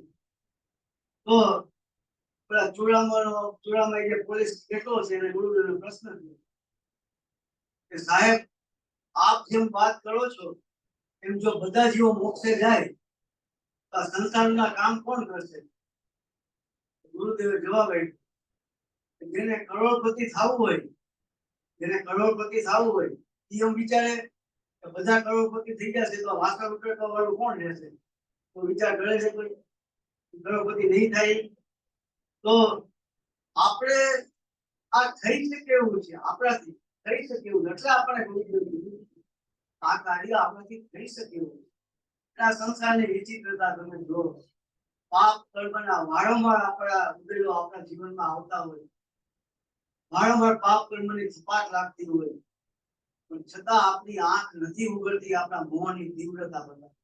[SPEAKER 1] તો પેલા ચૂડામાં જે પોલીસ બેઠો છે એને ગુરુદેવનો પ્રશ્ન થયો કે સાહેબ, આપ જેમ વાત કરો છો એમ જો બધા જીવો મોક્ષે જાય તો સંસારના કામ કોણ કરશે? ગુરુદેવે જવાબ આપ્યો, જેને કરોડપતિ થવું હોય, જેને કરોડપતિ થવું હોય એ એમ વિચારે કે બધા કરોડપતિ થઈ જશે તો વાસણ ઉતરવા વાળું કોણ રહેશે? તો વિચાર કરે છે કોઈ? કરોડપતિ નહીં થાય. તો આપણે આ થઈ શકે એવું છે, આપણાથી થઈ શકે એવું, એટલે આપણે આ કાર્ય આપણાથી થઈ શકે એવું. આ સંસારની વિચિત્રતા તમે જો, પાપ કર્મના વારંવાર આપણા ઉદયો આપણા જીવનમાં આવતા હોય, વારંવાર પાપ કર્મની થપાટ લાગતી હોય, પણ છતાં આપણી આંખ નથી ઉગડતી આપણા મોહની તીવ્રતા બધા,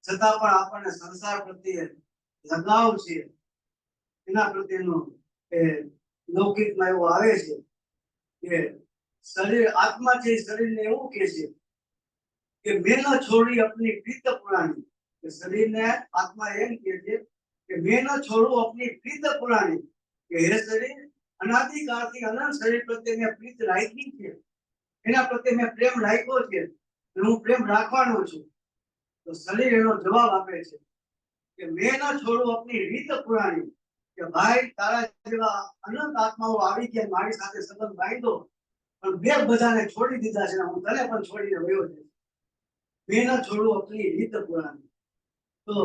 [SPEAKER 1] છતાં પણ આપણને સંસાર પ્રત્યે લગાવ છે, એના પ્રત્યેનો એ લૌકિકમાં એવું આવે છે કે શરીર, આત્મા છે શરીરને એવું કહે છે કે મેં ન છોડી અપની પ્રીત પુરાણી, કે શરીરને આત્મા એમ કહે છે કે મેં ન છોડું અપની પ્રીત પુરાણી, કે હે શરીર, અનાદિકાળથી અનંત શરીર પ્રત્યે મેં પ્રીત રાખી છે, એના પ્રત્યે મેં પ્રેમ રાખ્યો છે, હું પ્રેમ રાખવાનો છું. તો શરીર એનો જવાબ આપે છે કે મેં ન છોડું અપની રીત પુરાણી, કે ભાઈ તારા જેવા અનંત આત્માઓ આવી ગયા મારી સાથે સંબંધ બાંધ્યો, પણ બે બધાને છોડી દીધા છે, હું તને પણ છોડીને વયો જઈશ. મેં ન છોડું અપની રીત પુરાણી. તો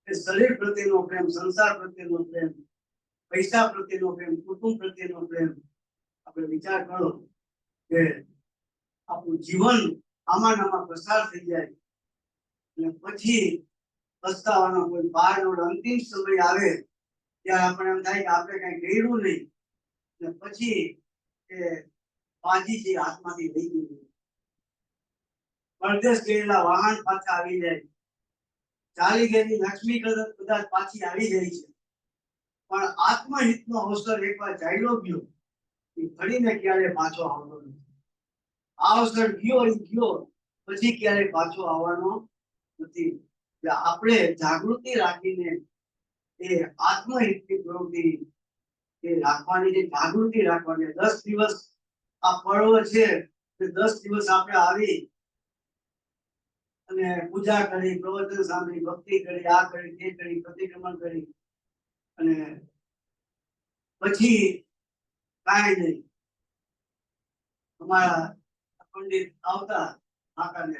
[SPEAKER 1] એ શરીર પ્રત્યેનો પ્રેમ, સંસાર પ્રત્યેનો પ્રેમ, પૈસા પ્રત્યેનો પ્રેમ, કુટુંબ પ્રત્યેનો પ્રેમ, આપણે વિચાર કરો કે આપણું જીવન આમાં આમાં પસાર થઈ જાય અને પછી પસ્તાવાનો કોઈ પાર અંતિમ સમય આવે ત્યારે આપણે એમ થાય કે આપણે કઈ કર્યું નહીં, અને પછી એ પાજી છે આત્માથી લઈ ગયું, પરદેશ ગયેલા વાહન પાછા આવી જાય, ચાલી ગયેલી લક્ષ્મી કદાચ પાછી આવી જાય છે, પણ આત્મહિતનો અવસર એકવાર ચાલ્યો ગયો એ ફરીને ક્યારે પાછો આવતો નથી. આ અવસર ગયો એ ગયો, પછી ક્યારે પાછો આવવાનો નથી. આપણે જાગૃતિ રાખીને એ આત્મહિતની પ્રવૃત્તિ એ રાખવાની, જે જાગૃતિ રાખવાની. 10 દિવસ આ પર્વ છે, 10 દિવસ આપણે આવી અને પૂજા કરી, પ્રવચન સાંભળી, ભક્તિ કરી, આ કરી, તે કરી, પ્રતિક્રમણ કરી, અને પછી કાંઈ નહીં. અમારા પંડિત આવતા કાકાને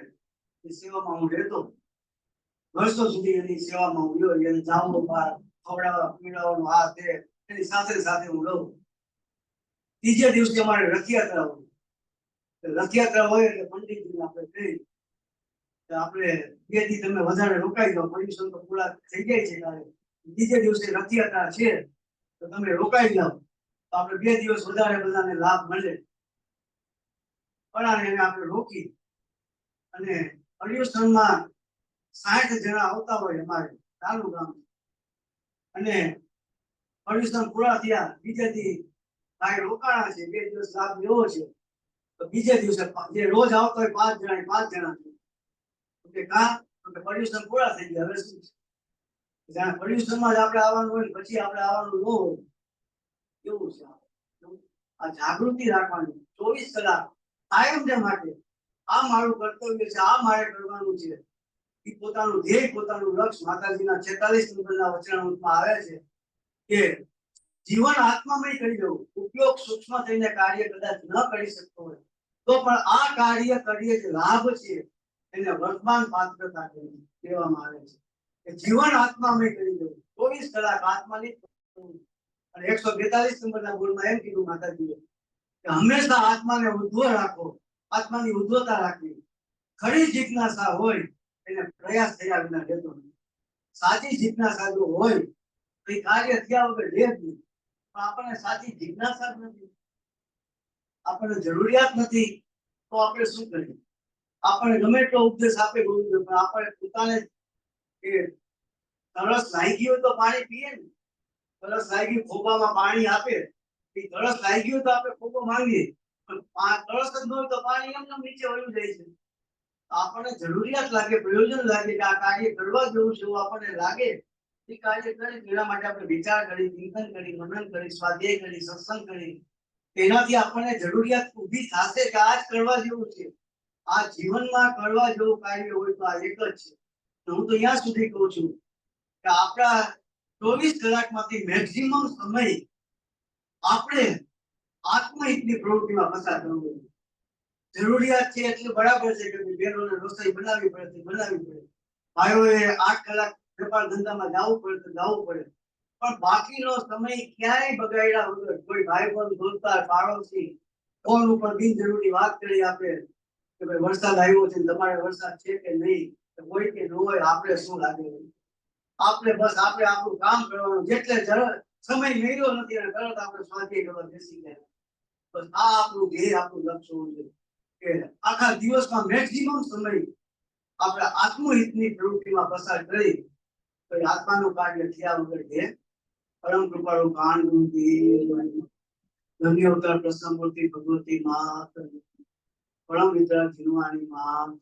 [SPEAKER 1] સેવામાં હું રહેતો, વર્ષો સુધી એની સેવામાં હું રહ્યો, એને જાવો બહાર ખવડાવવા પીવડાવવાનું, આ તે એની સાથે સાથે હું રહું. ત્રીજે દિવસે અમારે રથયાત્રા હોય, રથયાત્રા હોય એટલે પંડિતજીને આપણે કહી આપણે 2 દી તમે વધારે રોકાઈ જાઓ, પરમિશન તો પૂરા થઈ જાય છે, ત્યારે બીજે દિવસે રથયાત્રા છે તો તમે રોકાઈ જાઓ, આપણે 2 દિવસ વધારે બધાને લાભ મળે, પણ એને આપણે રોકી અને પર્યુષણમાં 60 જણા આવતા હોય અમારે નાનું ગામ, અને પર્યુષણ પૂરા થયા બીજે દી ભાઈ રોકાણા છે, 2 દિવસ લાભ લેવો છે, તો બીજે દિવસે જે રોજ આવતો હોય 5 જણા 5 જણા કે કા તો પર્યુષણ પૂરા થઈ ગયા, હવે શું જ્યાં પર્યુષણમાં જ આપણે આવવાનું હોય પછી આપણે આવવાનું ન હોય એવું છે. આ જાગૃતિ રાખવાની 24 કલાક કાયમ જે માટે આ મારું કર્તવ્ય છે, આ મારે કરવાનું છે, એ પોતાનું ધ્યેય પોતાનું લક્ષ્ય માતાજીના 46 નંબરના વચનામૃતમાં આવે છે કે જીવન આત્મામય કરી દેવું, ઉપયોગ સૂક્ષ્મ થઈને કાર્ય કદાચ ન કરી શકતો હોય તો પણ આ કાર્ય કરીએ જે લાભ છે એને વર્તમાન પાત્રતા કહેવામાં આવે છે કે જીવન આત્મામય કરી દેવું, 24 કલાક આત્માની. અને 142 નંબરના બોલમાં એમ કીધું માતાજીએ કે હંમેશા આત્માને ઉદ્ધવ રાખો, આત્માની ઉદ્ધવતા રાખવી, ખરી જિજ્ઞાસા હોય એને પ્રયાસ થયા વિના રહેતો નથી. સાચી જિજ્ઞાસા જો હોય તો એ કાર્ય થયા વગર રહે જ નહીં, પણ આપણને સાચી જિજ્ઞાસા જ નથી, આપણને જરૂરિયાત નથી, તો આપણે શું કરીએ? આપણે ગમે એટલો ઉપદેશ આપે ગુરુદેવ, પણ આપણે પોતાને કે તરસ લાગી હોય તો પાણી પીએ ને, તરસ લાગી ખોબામાં પાણી આપે, એ તરસ લાગી હોય તો આપણે ખોબો માંગીએ, પણ તરસ જ ન હોય તો પાણી એમને નીચે વળ્યું જાય છે. આપણને જરૂરિયાત લાગે, પ્રયોજન લાગે કે આ કાર્ય કરવા જેવું છે એવું આપણને લાગે, એ કાર્ય કરી એના માટે આપણે વિચાર કરી, ચિંતન કરી, મનન કરી, સ્વાધ્યાય કરી, સત્સંગ કરી, તેનાથી આપણને જરૂરિયાત ઊભી થશે કે આ જ કરવા જેવું છે, આ જીવનમાં કરવા જેવું કાર્ય હોય તો આ એક જ છે. હું તો ત્યાં સુધી કહું છું કે આપણા 24 કલાકમાંથી મેક્સિમમ સમય આપણે આત્મહિતની પ્રવૃત્તિમાં પસાર કરવો જોઈએ. જરૂરિયાત છે એટલે બરાબર છે કે બહેનોને રસોઈ બનાવવી પડે, ભાઈઓએ 8 કલાક વેપાર ધંધામાં જવું પડે તો જવું પડે, પણ બાકીનો સમય ક્યાંય બગાડ્યા વગર કોઈ ભાઈ બંધ, દોસ્તાર, પાડોશી ફોન ઉપર બિનજરૂરી વાત કરી આપે કે ભાઈ વરસાદ આવ્યો છે, તમારે વરસાદ છે કે નહીં, હોય કે ન હોય આપણે શું લાગે, આપણે બસ આપણે આપણું કામ કરવાનું, જેટલે સમય મળ્યો નથી અને તરત આપણે સ્વાધ્યાય કરવા બેસી ગયા, બસ આ આપણું ધ્યેય, આપણું લક્ષ્ય હોવું જોઈએ કે આખા દિવસમાં મેક્સિમમ સમય આપણે આત્મહિતની પ્રવૃત્તિમાં પસાર કરી તો આત્માનું કાર્ય થયા વગર છે. પરમ કૃપાળુ કાનગુરુ ધન્ય અવતાર પ્રસન્નમૂર્તિ ભગવતી માત, પરમ વિદ્યા જીવવાની માત,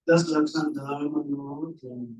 [SPEAKER 1] 10 લક્ષણ ધર્મનો જન્મ.